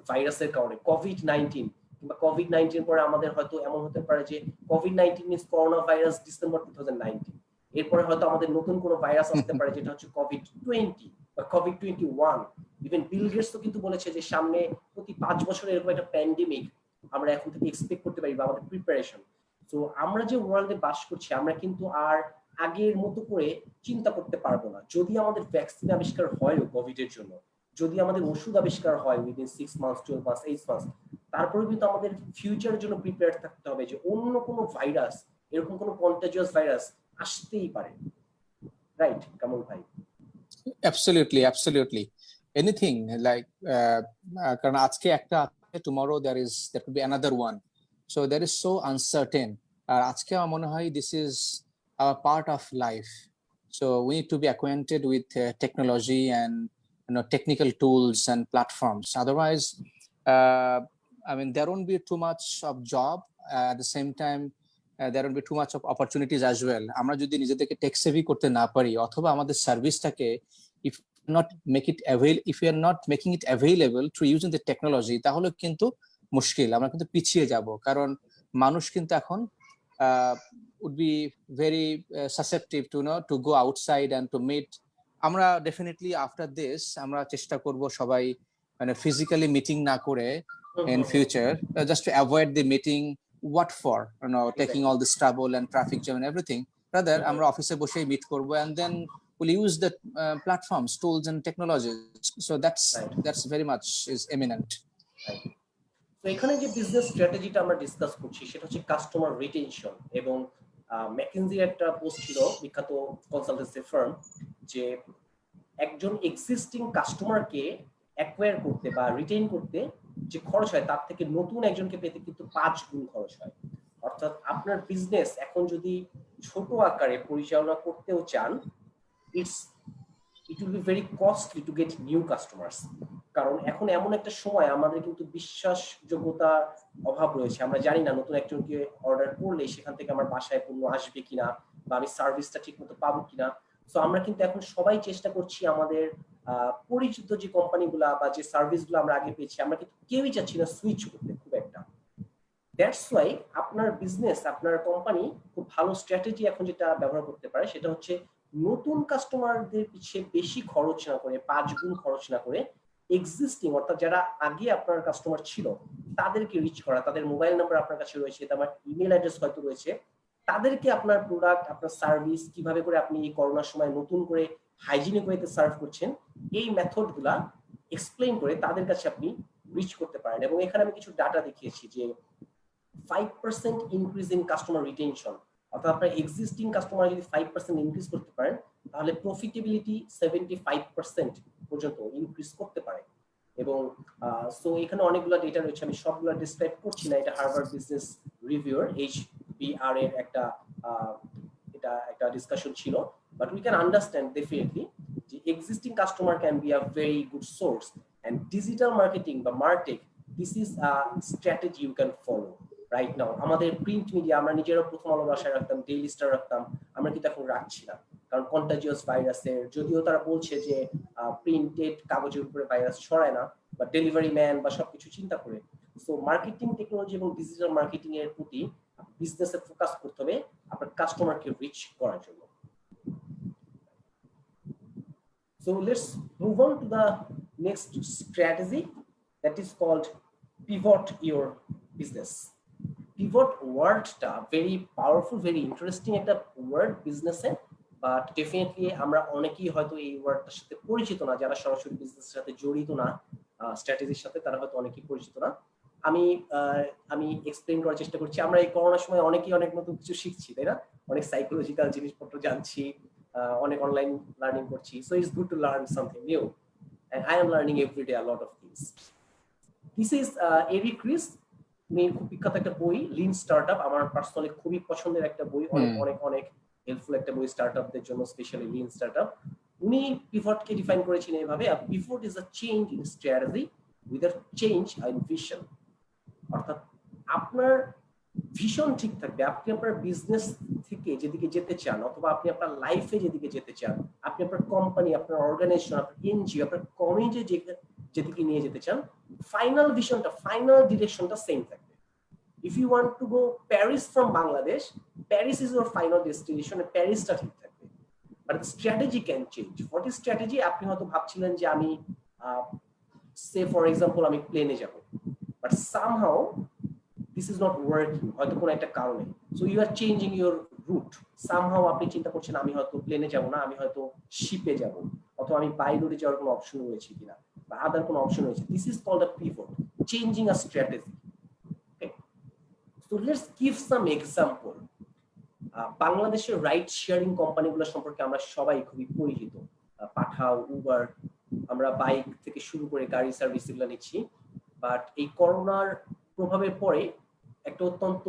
ভাইরাসের কারণে, কোভিড-19 কিংবা কোভিড-19 পরে আমাদের হয়তো এমন হতে পারে যে COVID-19 means corona virus December 2019, এরপরে হয়তো আমাদের নতুন কোনো ভাইরাস আসতে পারে যেটা হচ্ছে কোভিড-20 বা কোভিড-21। ইভেন বিল গেটস তো কিন্তু বলেছে যে সামনে প্রতি 5 বছরে এরকম একটা প্যান্ডেমিক আমরা এখন থেকে এক্সপেক্ট করতে পারি বা আমাদের প্রিপারেশন। তো আমরা যে ওয়ার্ল্ডে বাস করছি আমরা কিন্তু আর আগের মতো করে চিন্তা করতে পারবো না। যদি আমাদের ভ্যাকসিন আবিষ্কার হয় কোভিডের জন্য, যদি আমাদের ওষুধ আবিষ্কার হয় উইদিন 6 মান্থস, 12 মান্থস, 8 মান্থস, তারপরে কিন্তু আমাদের ফিউচারের জন্য প্রিপেয়ার থাকতে হবে যে অন্য কোনো ভাইরাস, এরকম কোনো কন্টাজিয়াস ভাইরাস আসতেই পারে। রাইট কামরুল ভাই? Absolutely, absolutely. Anything like কারণ আজকে একটা, tomorrow there could be another one, so that is so uncertain. আর আজকে আমার মনে হয় this is a part of life, So we need to be acquainted with technology and technical tools and platforms. Otherwise, I mean, there won't be too much of job. At the same time, there won't be too much of opportunities as well. আমরা যদি নিজেদেরকে take Sevi করতে না পারি, অথবা আমাদের সার্ভিসটাকে if we are not making it available through using the technology, তাহলে কিন্তু মুশকিল, আমরা কিন্তু পিছিয়ে যাব। কারণ মানুষ কিন্তু এখন would be very susceptible to go outside and to meet. আমরা definitely after this আমরা চেষ্টা করব সবাই মানে physically meeting না করে in future, just to avoid the meeting. What for? Taking all this trouble and traffic jam and everything. Rather, আমরা অফিসে বসেই মিট করব, and then we'll use the platforms, tools and technologies. So that's very much is eminent. তো এখানে যে business স্ট্র্যাটেজিটা আমরা discuss করছি সেটা হচ্ছে কাস্টমার রিটেনশন। এবং ম্যাকিনজি একটা পোস্ট ছিল, বিখ্যাত কনসালটেন্সি ফার্ম, যে একজন এক্সিস্টিং কাস্টমারকে অ্যাকোয়ার করতে বা রিটেইন করতে যে খরচ হয় তার থেকে নতুন একজনকে পেতে কিন্তু 5 গুণ খরচ হয়। অর্থাৎ আপনার বিজনেস এখন যদি ছোট আকারে পরিচালনা করতেও চান, it will be very costly to get new customers. কারণ এখন এমন একটা সময় আমাদের কিন্তু বিশ্বাসযোগ্যতার অভাব রয়েছে। আমরা জানি না নতুন একজনকে অর্ডার করলে সেখান থেকে আমার বাসায় পণ্য আসবে কিনা, বা আমি সার্ভিসটা ঠিকমতো পাবো কিনা। সো আমরা কিন্তু এখন সবাই চেষ্টা করছি আমাদের পরিচিত যে কোম্পানিগুলা বা যে সার্ভিসগুলো আমরা আগে পেয়েছি, আমরা কিন্তু কেউই চাচ্ছি না সুইচ করতে খুব একটা। দ্যাটস ওয়াই আপনার বিজনেস, আপনার কোম্পানি খুব ভালো স্ট্র্যাটেজি এখন যেটা ব্যবহার করতে পারে সেটা হচ্ছে নতুন কাস্টমারদের পিছিয়ে বেশি খরচ না করে, 5 গুণ খরচ না করে, এক্সিস্টিং অর্থাৎ যারা আগে আপনার কাস্টমার ছিল তাদেরকে রিচ করা। তাদের মোবাইল নাম্বার আপনার কাছে রয়েছে, তাদের ইমেল অ্যাড্রেস হয়তো রয়েছে, তাদেরকে আপনার প্রোডাক্ট, আপনার সার্ভিস কিভাবে করে আপনি এই করোনার সময় নতুন করে হাইজিনিক ওয়েতে সার্ভ করছেন, এই মেথডগুলা এক্সপ্লেইন করে তাদের কাছে আপনি রিচ করতে পারেন। এবং এখানে আমি কিছু ডাটা দেখিয়েছি যে 5% ইনক্রিজ ইন কাস্টমার রিটেনশন, অর্থাৎ আপনার এক্সিস্টিং কাস্টমার যদি 5% ইনক্রিজ করতে পারেন তাহলে প্রফিটেবিলিটি 75% পর্যন্ত ইনক্রিজ করতে পারে। এবং সো এখানে অনেকগুলো ডেটা রয়েছে, আমি সবগুলো ডিসক্রাইব করছি না। এটা হার্ভার্ড বিজনেস রিভিউর HBR এর একটা ডিসকাশন ছিল, but we can understand definitely যে existing customer can be a very good source, and digital marketing বা martech, this is a strategy you can follow right now. আমাদের print media আমরা নিজেরাও প্রথম আলো বাসায় রাখতাম, ডেইলি স্টার রাখতাম, আমরা কিন্তু এখন রাখছি না, কারণ কন্টাজিয়াস ভাইরাসের, যদিও তারা বলছে যে প্রিন্টেড কাগজের উপরে ভাইরাস ছড়ায় না, বা ডেলিভারি ম্যান বা সবকিছু চিন্তা করে। সো মার্কেটিং টেকনোলজি এবং ডিজিটাল মার্কেটিং এর প্রতি বিজনেসে ফোকাস করতে হবে আপনার কাস্টমারকে রিচ করার জন্য। So let's move on to the next strategy, that is called pivot your business. Pivot ওয়ার্ডটা ভেরি পাওয়ারফুল, ভেরি ইন্টারেস্টিং একটা ওয়ার্ড বিজনেসে, বাট ডেফিনেটলি আমরা অনেকেই হয়তো এই ওয়ার্ডটার সাথে পরিচিত না। যারা সরাসরি বিজনেসের সাথে জড়িত না, স্ট্র্যাটেজির সাথে, তারা হয়তো অনেকেই পরিচিত না। আমি এক্সপ্লেইন করার চেষ্টা করছি। আমরা এই করোনার সময় অনেকেই অনেক নতুন কিছু শিখছি, তাই না? অনেক সাইকোলজিক্যাল জিনিসপত্র জানছি, অনেক অনলাইন লার্নিং করছি। So it's good to learn something new, and I am learning everyday a lot of things. This is Eric Ries, খুব বিখ্যাত একটা বই, লিন স্টার্টআপ। আমার পার্সোনালি খুবই পছন্দের একটা বই, অনেক অনেক অনেক হেল্পফুল একটা বই স্টার্টআপদের জন্য, স্পেশালি লিন স্টার্টআপ। উনি পিভটকে ডিফাইন করেছেন এইভাবে: a pivot is a change in strategy with a change in vision. অর্থাৎ আপনার ভিশন ঠিক থাকবে, আপনি আপনার বিজনেস থেকে যেদিকে যেতে চান, অথবা আপনি আপনার লাইফে যেদিকে যেতে চান, আপনি আপনার কোম্পানি, আপনার অর্গানাইজেশন, আপনার এনজিও, আপনার কমিউনিটি যেদিকে নিয়ে যেতে চান, ফাইনাল ভিশনটা, ফাইনাল ডিরেকশনটা সেম থাকবে। If you want to go Paris from Bangladesh, Paris is your final destination, প্যারিসটা ঠিক থাকবে, but strategy can change. What is strategy? আপনি হয়তো ভাবছিলেন যে আমি সে ফর এক্সাম্পল আমি প্লেনে যাব, but somehow this is not working, হয়তো কোনো একটা কারণে। So you are changing your route. Somehow আপনি চিন্তা করছেন আমি হয়তো প্লেনে যাব না, আমি হয়তো শিপে যাব, অথবা আমি বাই রোডে যাওয়ার কোনো অপশন রয়েছে কিনা, বা আদার কোনো অপশন রয়েছে। This is called a pivot, changing a strategy. Okay, so let's give some example. বাংলাদেশের রাইড শেয়ারিং কোম্পানিগুলো সম্পর্কে আমরা সবাই খুবই পরিচিত, পাঠাও, উবার, আমরা বাইক থেকে শুরু করে গাড়ি সার্ভিস এগুলো নিচ্ছি। বাট এই করোনার প্রভাবের পরে একটা অত্যন্ত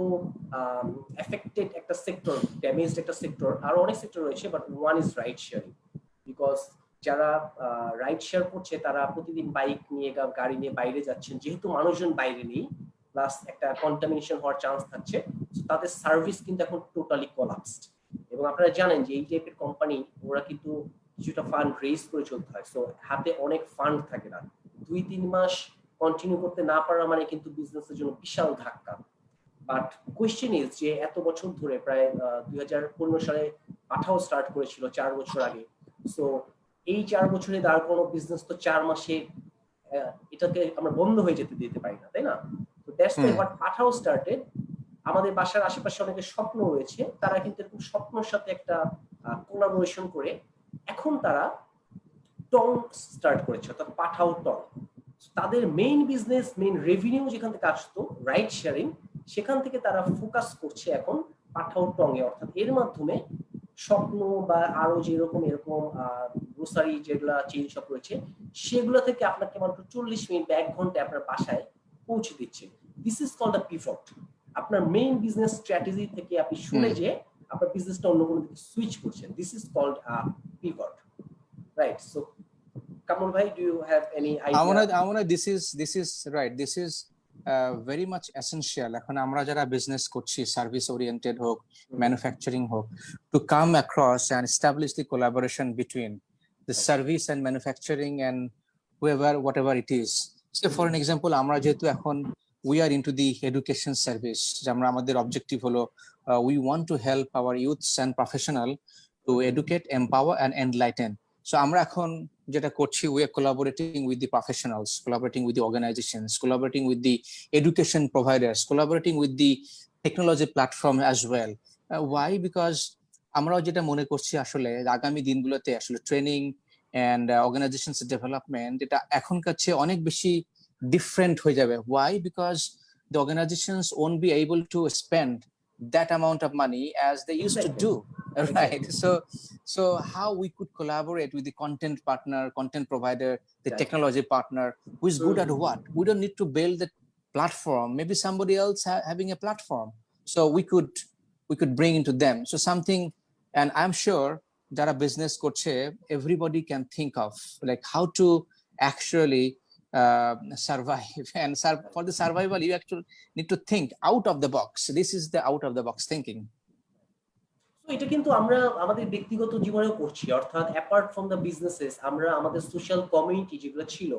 এফেক্টেড একটা সেক্টর, ড্যামেজড একটা সেক্টর। আরো অনেক সেক্টর রয়েছে, but one is ride sharing. Because যারা রাইড শেয়ার করছে তারা প্রতিদিন বাইক নিয়ে গাড়ি নিয়ে বাইরে যাচ্ছেন, যেহেতু মানুষজন বাইরে নেই, প্লাস একটা কন্টামিনেশন হওয়ার চান্স থাকছে, তাদের সার্ভিস কিন্তু এখন টোটালি কোলাপসড। এবং আপনারা জানেন যে এই টাইপের কোম্পানি ওরা কিন্তু কিছুটা ফান্ড রেজ করে চলতে হয়, সো হাতে অনেক ফান্ড থাকে না। 2-3 মাস কন্টিনিউ করতে না পারা মানে কিন্তু বিজনেসের জন্য বিশাল ধাক্কা। বাট কোয়েশ্চেন ইজ যে এত বছর ধরে, প্রায় 2015 সালে পাঠাও স্টার্ট করেছিল 4 বছর আগে, সো এই 4 বছরে দাঁড় কোনো বিজনেস তো 4 মাসে এটাকে আমরা বন্ধ হয়ে যেতে দিতে পারি না, তাই না? তো that's why what Pathao started. আমাদের বাসার আশেপাশে অনেকের স্বপ্ন রয়েছে, তারা কিন্তু এরকম স্বপ্নের সাথে একটা কোলাবোরেশন করে এখন তারা টং স্টার্ট করেছে, অর্থাৎ পাঠাও টং। তাদের মেইন বিজনেস, মেইন রেভিনিউ যেখান থেকে আসতো রাইড শেয়ারিং, সেখান থেকে তারা ফোকাস করছে এখন পাঠাও টং এ। অর্থাৎ এর মাধ্যমে স্বপ্ন বা আরো যেরকম এরকম গ্রোসারি যেগুলা চেইন শপ রয়েছে, সেগুলো থেকে আপনাকে মাত্র 40 মিনিট বা 1 ঘন্টায় আপনার বাসায় পৌঁছে দিচ্ছে। This is called a pivot. আপনার মেইন বিজনেস স্ট্র্যাটেজি থেকে আপনি শুনে যে আপনার বিজনেসটা অন্য কোনো দিকে সুইচ করছেন, this is called a pivot, right? So Kamal bhai, do you have any idea? Amona, this is right. This is very much essential. এখন আমরা যারা বিজনেস করছি, সার্ভিস ওরিয়েন্টেড হোক, ম্যানুফ্যাকচারিং হোক, to come across and establish the collaboration between the service and manufacturing and whatever it is. So for an example, আমরা যেহেতু এখন we are into the education service, আমরা আমাদের অবজেক্টিভ হলো we want to help our youths and professional to educate, empower and enlighten. So আমরা এখন যেটা করছি, we are collaborating with the professionals, collaborating with the organizations, collaborating with the education providers, collaborating with the technology platform as well. Why? Because আমরাও যেটা মনে করছি আসলে আগামী দিনগুলোতে আসলে ট্রেনিং and organizations development এটা এখনকার চেয়ে অনেক বেশি ডিফারেন্ট হয়ে যাবে। Why? Because the organizations won't be able to spend that amount of money as they used to do, right? So how we could collaborate with the content partner, content provider, the technology partner who is good at what? We don't need to build the platform. Maybe somebody else having a platform, so we could bring into them. So something, and I'm sure যারা business করছে, everybody can think of like how to actually survive, and for the survival you actually need to think out of the box. This is the out of the box thinking. তো এটা কিন্তু আমরা আমাদের ব্যক্তিগত জীবনেও করছি, অর্থাৎ অ্যাপার্ট ফ্রম দ্য বিজনেসেস আমরা আমাদের সোশ্যাল কমিউনিটি যেগুলো ছিল,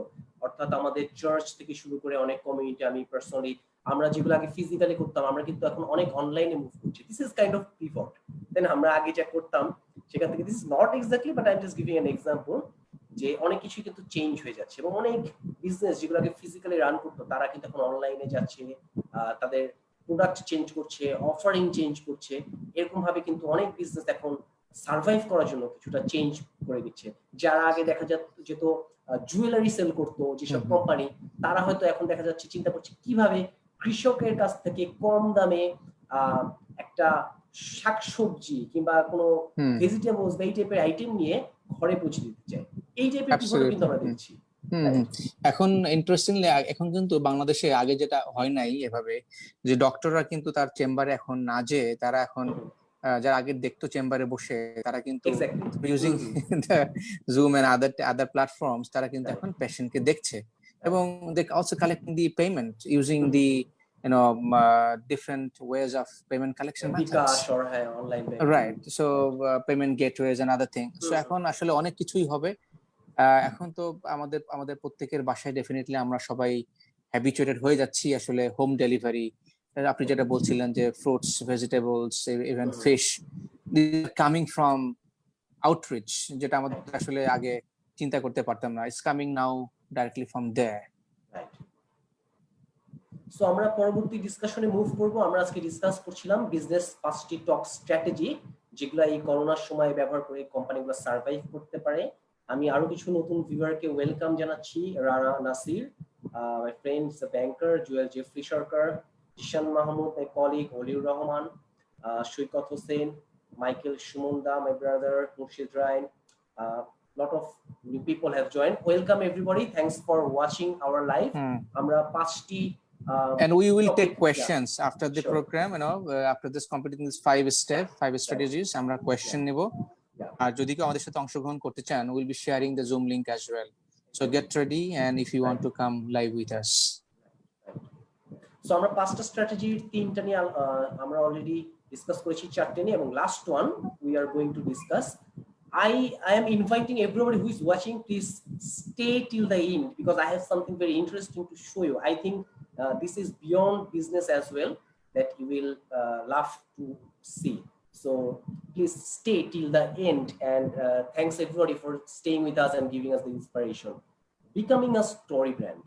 অর্থাৎ আমাদের চার্চ থেকে শুরু করে অনেক কমিউনিটি, আমি পার্সোনালি আমরা যেগুলো আগে ফিজিক্যালি করতাম, আমরা কিন্তু এখন অনেক অনলাইনে মুভ করছি। This is kind of pivot. Then আমরা আগে যা করতাম সেখান থেকে, this is not exactly, but I am just giving an example, যে অনেক কিছু কিন্তু চেঞ্জ হয়ে যাচ্ছে এবং অনেক বিজনেস যেগুলো আগে ফিজিক্যালি রান করতো তারা কিন্তু এখন অনলাইনে যাচ্ছে, তাদের প্রোডাক্ট চেঞ্জ করছে, অফারিং চেঞ্জ করছে। এরকম ভাবে কিন্তু অনেক বিজনেস এখন সার্ভাইভ করার জন্য কিছুটা চেঞ্জ করে দিচ্ছে। যারা আগে দেখা যেত জুয়েলারি সেল করতো যেসব কোম্পানি, তারা হয়তো এখন দেখা যাচ্ছে চিন্তা করছে কিভাবে কৃষকের কাছ থেকে কম দামে একটা শাকসবজি কিংবা কোনো ভেজিটেবলস বা এই টাইপের আইটেম নিয়ে ঘরে পৌঁছে দিতে চায়। এই টাইপের পিভট কিন্তু আমরা দেখছি। এখন ইন্টারেস্টিংলি এখন কিন্তু বাংলাদেশে আগে যেটা হয় নাই এভাবে, যে ডক্টররা কিন্তু তার চেম্বারে এখন না যেয়ে তারা এখন যারা আগে দেখতো চেম্বারে বসে, তারা কিন্তু using Zoom and other platforms, তারা কিন্তু এখন পেশেন্টকে দেখছে এবং they also collecting the payment using the different ways of payment collection methods, Bikash or online banking, right? So payment gateways and other things. So এখন আসলে অনেক কিছুই হবে। এখন তো আমাদের প্রত্যেকের বাসায় ডেফিনেটলি আমরা সবাই হ্যাবিচুয়েটেড হয়ে যাচ্ছি আসলে হোম ডেলিভারি। আপনি যেটা বলছিলেন যে fruits, vegetables, even fish coming from outreach, যেটা আমাদের আসলে আগে চিন্তা করতে পারতাম না, it's coming now directly from there. So আমরা পরবর্তী ডিসকাশনে মুভ করব। আমরা আজকে ডিসকাস করছিলাম বিজনেস 5টি টপ স্ট্র্যাটেজি যেগুলো এই করোনার সময় ব্যবহার করে কোম্পানিগুলো সার্ভাইভ করতে পারে। আমি আরো কিছু নতুন ভিউয়ারকে ওয়েলকাম জানাচ্ছি। Rana Nasir, my friend the banker, Jewel Jeffrey Sarkar, Zishan Mahmud, my colleague, Oliur Rahman, Saikat Hossain, Michael Sumonda, my brother, Murshid Roy, lot of new people have joined. Welcome everybody, thanks for watching our live. আমরা 5টি And we will topic, take questions after the Sure. program, after this completing this five strategies, আমরা question নিব। আর যদি কেউ আমাদের সাথে অংশগ্রহণ করতে চান, we'll be sharing the Zoom link as well. So get ready, and if you want to come live with us. So আমরা পাঁচটা স্ট্র্যাটেজি তিনটা নিয়ে আমরা অলরেডি ডিসকাস করেছি, চারটে নিয়ে, এবং last one we are going to discuss. I am inviting everybody who is watching, please stay till the end because I have something very interesting to show you. I think this is beyond business as well that you will love to see. So please stay till the end, and thanks everybody for staying with us and giving us the inspiration. Becoming a story brand.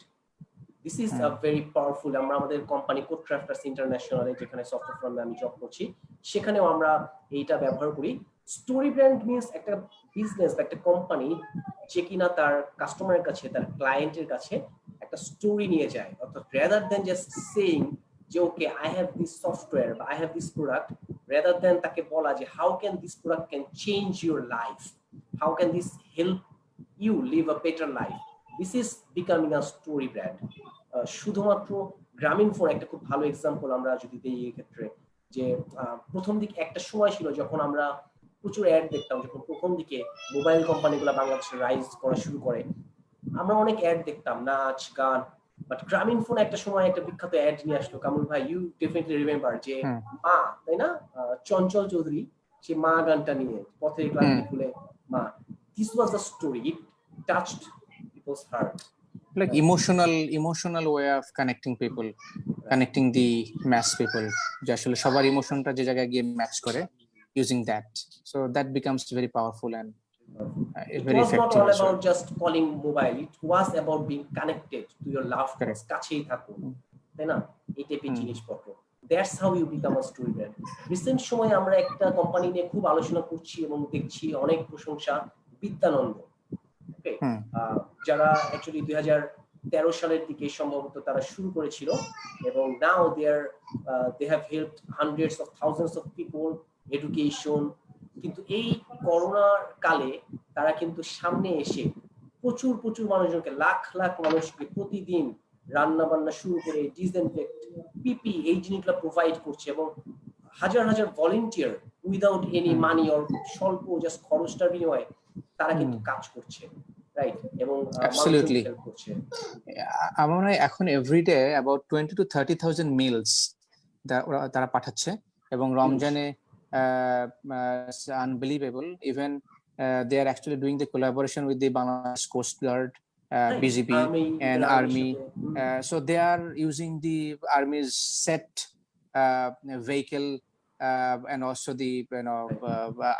This is a very powerful. আমরা আমাদের company code ক্রাফটার্স ইন্টারন্যাশনালে যেখানে software ফার্মে আমি job করছি সেখানেও আমরা এইটা ব্যবহার করি। স্টোরি ব্র্যান্ড মিন্স একটা বিজনেস বা একটা কোম্পানি যে কিনা তার কাস্টমারের কাছে, তার ক্লায়েন্টের কাছে একটা স্টোরি নিয়ে যায়, অর্থাৎ rather than just saying যে ওকে I have this software বা I have this product, rather than তাকে বলা যে how can this product can change your life, how can this help you live a better life. This is becoming a story brand. শুধুমাত্র গ্রামীণ phone একটা খুব ভালো example আমরা যদি দিই এই ক্ষেত্রে, যে প্রথম দিকে একটা সময় ছিল যখন আমরা প্রচুর অ্যাড দেখতাম, যখন প্রথম দিকে মোবাইল কোম্পানিগুলো বাংলাদেশে রাইজ করা শুরু করে আমরা অনেক অ্যাড দেখতাম, নাচ গান, বাট গ্রামীণ ফোন একটা সময় একটা বিখ্যাত অ্যাড নিয়ে আসলো। কামরুল ভাই, ইউ ডেফিনেটলি রিমেম্বার যে মা, তাই না, চঞ্চল চৌধুরী, সে মা গানটা নিয়ে পথের ক্লান্তি খুলে মা। This was the story, it touched people's heart. Like emotional way of connecting people, connecting the mass people. যে আসলে সবার ইমোশনটা যে জায়গায় গিয়ে ম্যাচ করে, using that. So that becomes very powerful and very effective. It was not all about just calling mobile. It was about being connected to your loved ones. কাছেই থাকো, তাই না, এই টাইপের জিনিসপত্র। That's how you become a story brand. Recent সময়ে আমরা একটা কোম্পানি নিয়ে খুব আলোচনা করছি এবং দেখছি অনেক প্রশংসা, বিদ্যানন্দ। যারা অ্যাকচুয়ালি 2013 সালের দিকে সম্ভবত তারা শুরু করেছিল, এবং নাও they have helped hundreds of thousands of people education. কিন্তু এই করোনার কালে তারা কিন্তু সামনে এসে প্রচুর মানুষজনকে, লাখ লাখ মানুষকে প্রতিদিন রান্না বান্না শুরু করে ডিসইনফেক্ট, পিপি এই জিনিসগুলো প্রোভাইড করছে, এবং হাজার হাজার volunteer without any money or স্বল্প জাস্ট খরচটার বিনিময়ে তারা কিন্তু কাজ করছে, রাইট? এবং অ্যাবসলিউটলি আমার মনে হয় এখন এভরিডে অ্যাবাউট 20 to 30,000 মিলস তারা পাঠাচ্ছে, এবং রমজানে unbelievable. Even they are actually doing the collaboration with the Bangladesh Coast Guard, BGP, and Army. So they are using the Army's set vehicle and also the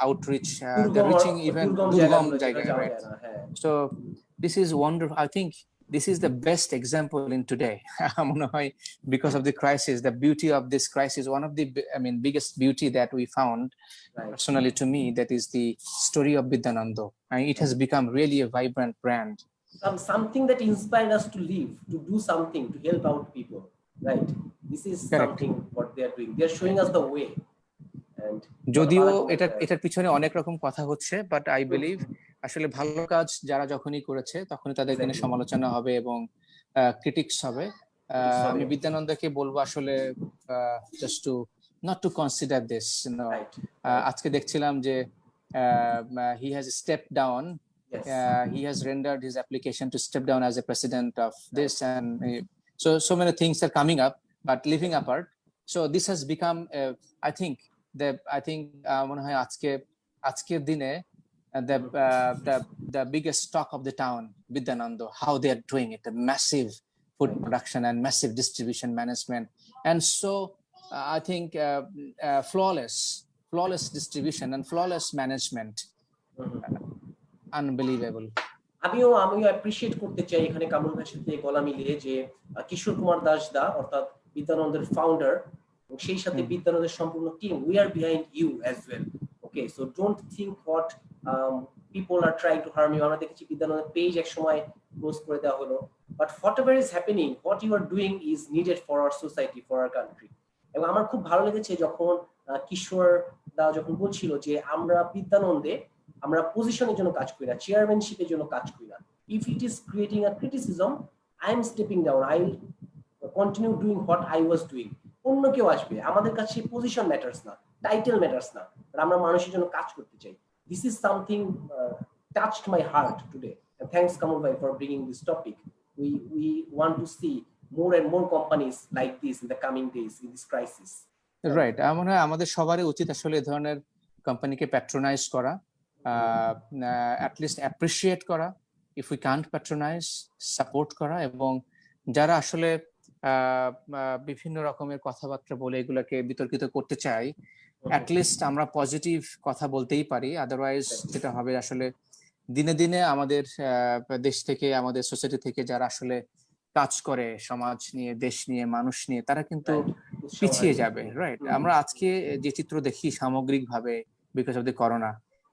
outreach, the reaching even Durgam Jaiga, right? So this is wonderful. I think this is the best example in today. Because of the crisis, the beauty of this crisis, one of the biggest beauty that we found, personally to me, that is the story of Bidyanando, and it has become really a vibrant brand. Something that inspired us to live, to do something, to help out people, right? This is Correct. Something what they are doing. They are showing us the way. যদিও এটার পিছনে অনেক রকম কথা হচ্ছে, but I believe আসলে ভালো কাজ যারা যখনই করেছে তখনই তাদেরকে নিয়ে সমালোচনা হবে এবং ক্রিটিক্স হবে। আমি বিদ্যানন্দকে বলবো আসলে just to not to consider this, আজকে দেখছিলাম যে he has step down, he has rendered his application to step down as a president of this, and so many things are coming up, but leaving apart, so this has become I think মনে হয় আজকের দিনে the biggest talk of the town, Bidyanando, how they are doing it, a massive food production and massive distribution management, and so I think flawless distribution and flawless management. Unbelievable. আমিও appreciate করতে চাই এখানে কামরুল ভাইয়ের সাথে গলা মিলিয়ে যে কিশোর কুমার দাস দা অর্থাৎ বিদ্যানন্দের ফাউন্ডার, এবং সেই সাথে বিদ্যানন্দের সম্পূর্ণ team, we are behind you as well. Okay, so don't think what people are trying to harm you. আমরা দেখেছি বিদ্যানন্দের পেজ এক সময় ক্লোজ করে দেওয়া হলো, but whatever is happening, what you are doing is needed for our society, for our country. এবং আমার খুব ভালো লেগেছে যখন কিশোর দা যখন বলছিল যে আমরা বিদ্যানন্দে আমরা পজিশনের জন্য কাজ করি না, চেয়ারম্যানশিপের জন্য কাজ করি না। If it is creating a criticism, I am stepping down, I will continue doing what I was doing. অন্য কেউ আসবে, আমাদের কাছে পজিশন ম্যাটার্স না, টাইটেল ম্যাটার্স না, আমরা মানুষের জন্য কাজ করতে চাই। This is something touched my heart today, and thanks Kamal bhai for bringing this topic. We want to see more and more companies like this in the coming days in this crisis. Right, আমার মনে হয় আমাদের সবারই উচিত আসলে এই ধরনের কোম্পানিকে প্যাট্রোনাইজ করা, অ্যাটলিস্ট অ্যাপ্রিসিয়েট করা, if we can't patronise support করা, এবং যারা আসলে বিভিন্ন রকমের কথাবার্তা বলে এগুলোকে বিতর্কিত করতে চাই, অ্যাটলিস্ট আমরা পজিটিভ কথা বলতেই পারি। আদারওয়াইজ যেটা হবে আসলে দিনে দিনে আমাদের দেশ থেকে, আমাদের সোসাইটি থেকে যারা আসলে কাজ করে সমাজ নিয়ে, দেশ নিয়ে, মানুষ নিয়ে, তারা কিন্তু পিছিয়ে যাবে। রাইট, আমরা আজকে যে চিত্র দেখি সামগ্রিকভাবে বিকজ অফ দি করোনা,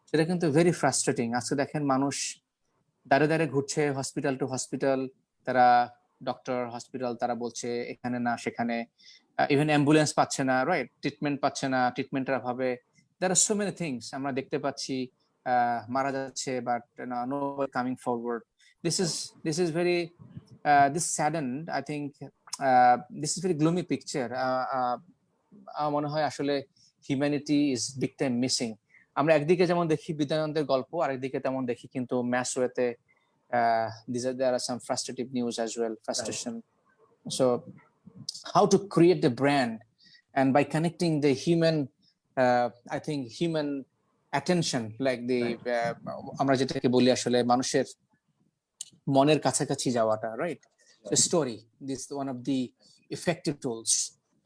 সেটা কিন্তু ভেরি ফ্রাস্ট্রেটিং। আজকে দেখেন মানুষ দাঁড়ে দাঁড়ে ঘুরছে হসপিটাল টু হসপিটাল, তারা ডক্টর হসপিটাল, তারা বলছে এখানে না সেখানে, ইভেন অ্যাম্বুলেন্স পাচ্ছে না, রাইট, ট্রিটমেন্ট পাচ্ছে না, ট্রিটমেন্টের অভাবে there are so many things আমরা দেখতে পাচ্ছি, মারা যাচ্ছে, but no coming forward. This is very this saddened, I think this is very gloomy picture. আমার মনে হয় আসলে humanity is big time missing. আমরা একদিকে যেমন দেখি বিদ্যানন্দের গল্প, আরেকদিকে তেমন দেখি কিন্তু ম্যাস ওয়েতে there are some frustrative news as well, frustration. So how to create the brand, and by connecting the human, I think human attention, like the আমরা যেটাকে বলি আসলে মানুষের মনের কাছাকাছি যাওয়াটা, right, the story, this is one of the effective tools.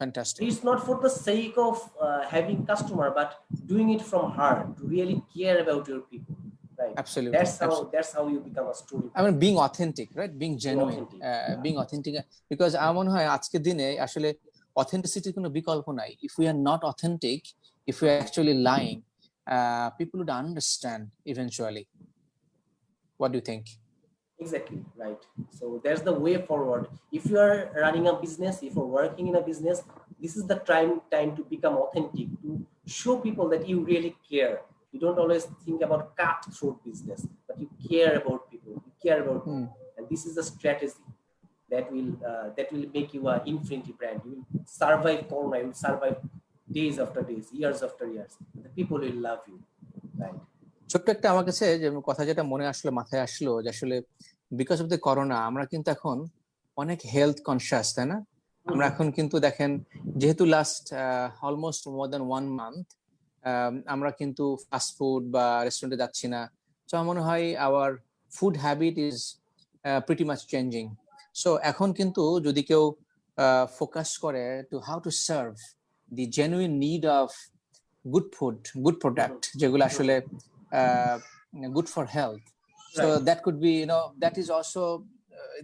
Fantastic. It's not for the sake of having customer, but doing it from heart, to really care about your people, right? Absolutely. That's how you become a story. I mean, being authentic, right, being genuine, being authentic, because আমার মনে হয় আজকের দিনে আসলে অথেন্টিসিটির কোনো বিকল্প নাই। If we are not authentic, if we are actually lying, people would understand eventually. What do you think? Exactly, right. So there's the way forward. If you are running a business, if you're working in a business, this is the time to become authentic, to show people that you really care. You don't always think about cutthroat business, but you care about people, you care about people. And this is the strategy that will make you an infinity brand. You will survive corona, you will survive days after days, years after years. The people will love you, right? ছোট্ট একটা আমার কাছে যে কথা যেটা মনে আসলো, মাথায় আসলো, যে আসলে বিকজ অফ দ্য করোনা আমরা কিন্তু এখন অনেক হেলথ কনসিয়াস, তাই না? আমরা এখন কিন্তু দেখেন, যেহেতু last almost more than 1 month আমরা কিন্তু ফাস্ট ফুড বা রেস্টুরেন্টে যাচ্ছি না। সো আমার মনে হয় our food habit is pretty much changing. So এখন কিন্তু যদি কেউ ফোকাস করে to how to serve the genuine need of good food, good product, যেগুলো আসলে good for health, so right. That could be, that is also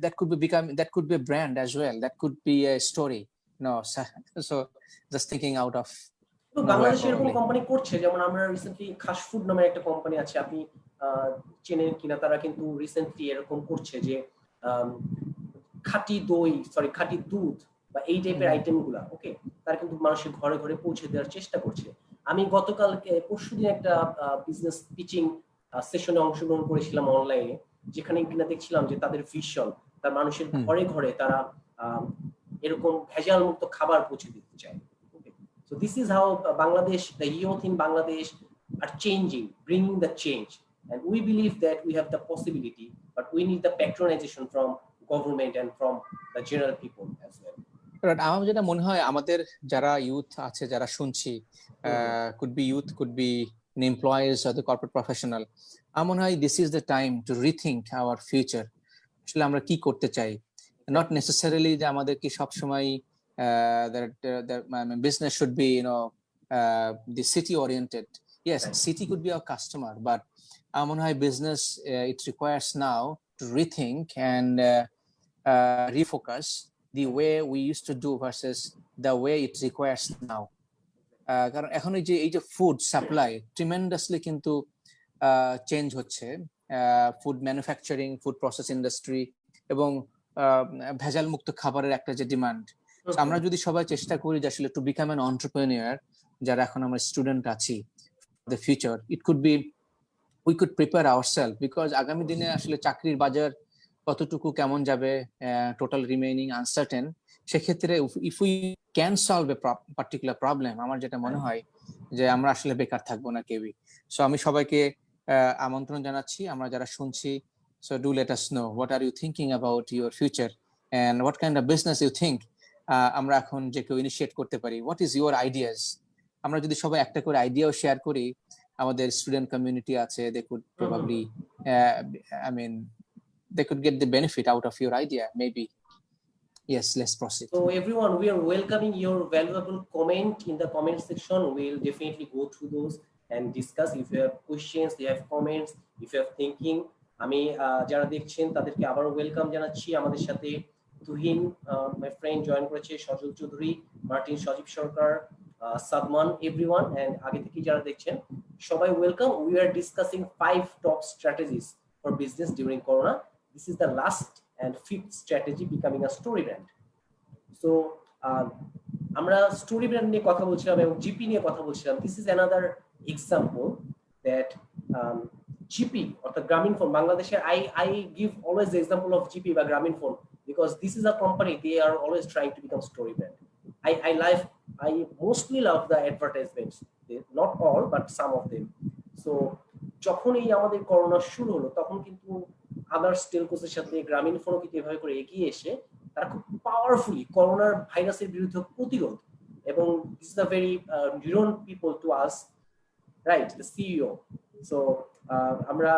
that could be a brand as well, that could be a story, so just thinking out of তো বাংলাদেশে এরকম company করছে, যেমন আমরা recently খাস food নামের একটা company আছে, আপনি চেনেন কিনা, তারা কিন্তু রিসেন্টলি এরকম করছে যে খাঁটি দুধ বা এই টাইপের আইটেম গুলা, ওকে, তারা কিন্তু মানুষের ঘরে ঘরে পৌঁছে দেওয়ার চেষ্টা করছে। আমি পরশুদিন একটা বিজনেস পিচিং সেশনে অংশগ্রহণ করেছিলাম অনলাইনে, যেখানে কিনা দেখছিলাম যে তাদের ভিশন, তার মানুষের ঘরে ঘরে তারা এরকম ভেজাল মুক্ত খাবার পৌঁছে দিতে চায়। So this is how Bangladesh, the youth in Bangladesh are changing, bringing the change, and we believe that we have the possibility, but we need the patronization from government and from the general people as well. আমার যেটা মনে হয়, আমাদের যারা youth আছে, যারা শুনছি, could be youth, could be employees or the corporate professional, আমার মনে হয় this is the time to rethink our future. আসলে আমরা কি করতে চাই, not necessarily যে আমাদের কি সব সময় that business should be the city oriented. Yes, city could be our customer, but আমার মনে হয় business it requires now to rethink and refocus the way we used to do versus the way it requires now. কারণ এখন এই যে food supply tremendously কিন্তু change হচ্ছে, food manufacturing, food process industry এবং ভেজাল মুক্ত খাবারের একটা যে ডিমান্ড, আমরা যদি সবাই চেষ্টা করি যে আসলে টু বিকাম অ্যান এন্টারপ্রেনিউর, যারা এখন আমরা স্টুডেন্ট আছি, the future we could prepare ourself, because আগামী দিনে আসলে চাকরির বাজার কতটুকু কেমন যাবে, টোটাল রিমেইনিং আনসার্টেন। সেক্ষেত্রে if we can solve a particular problem, আমার যেটা মনে হয় যে আমরা আসলে বেকার থাকবো না কেউই। সো আমি সবাইকে আমন্ত্রণ জানাচ্ছি, আমরা যারা শুনছি, so do let us know what are you thinking about your future and what kind of business you think আমরা এখন যে কেউ ইনিশিয়েট করতে পারি, what is your ideas। আমরা যদি সবাই একটা করে আইডিয়াও শেয়ার করি, আমাদের স্টুডেন্ট কমিউনিটি আছে, they could probably I mean they could get the benefit out of your idea maybe. Yes, let's proceed. So everyone, we are welcoming your valuable comment in the comment section. We'll definitely go through those and discuss. If you have questions, you have comments, if you have thinking, আমি যারা দেখছেন তাদেরকে আবারও welcome জানাচ্ছি। আমাদের সাথে তুহিন মাই friend join করেছে, Sajal Chowdhury, Martin, Sajib Sarkar, Sadman, everyone, and আগে থেকে যারা দেখছেন সবাই welcome. We are discussing 5 top strategies for business during corona. This is the last and fifth strategy, becoming a story brand. So আমরা স্টোরি ব্র্যান্ড নিয়ে কথা বলছিলাম এবং জিপি নিয়ে কথা বলছিলাম। This is another example that GP অর্থাৎ গ্রামীণ ফোন বাংলাদেশে, I give always the example of GP বা গ্রামীণ phone because this is a company, they are always trying to become story brand. I mostly love the advertisements, not all but some of them. So যখন এই আমাদের corona শুরু হলো তখন কিন্তু others টেলকোসের সাথে গ্রামীণ ফোনও কিন্তু এভাবে করে এগিয়ে এসে তারা খুব পাওয়ারফুলি করোনার ভাইরাসের বিরুদ্ধে প্রতিরোধ, এবং this is a very নিউন people to us, right, the CEO. So আমরা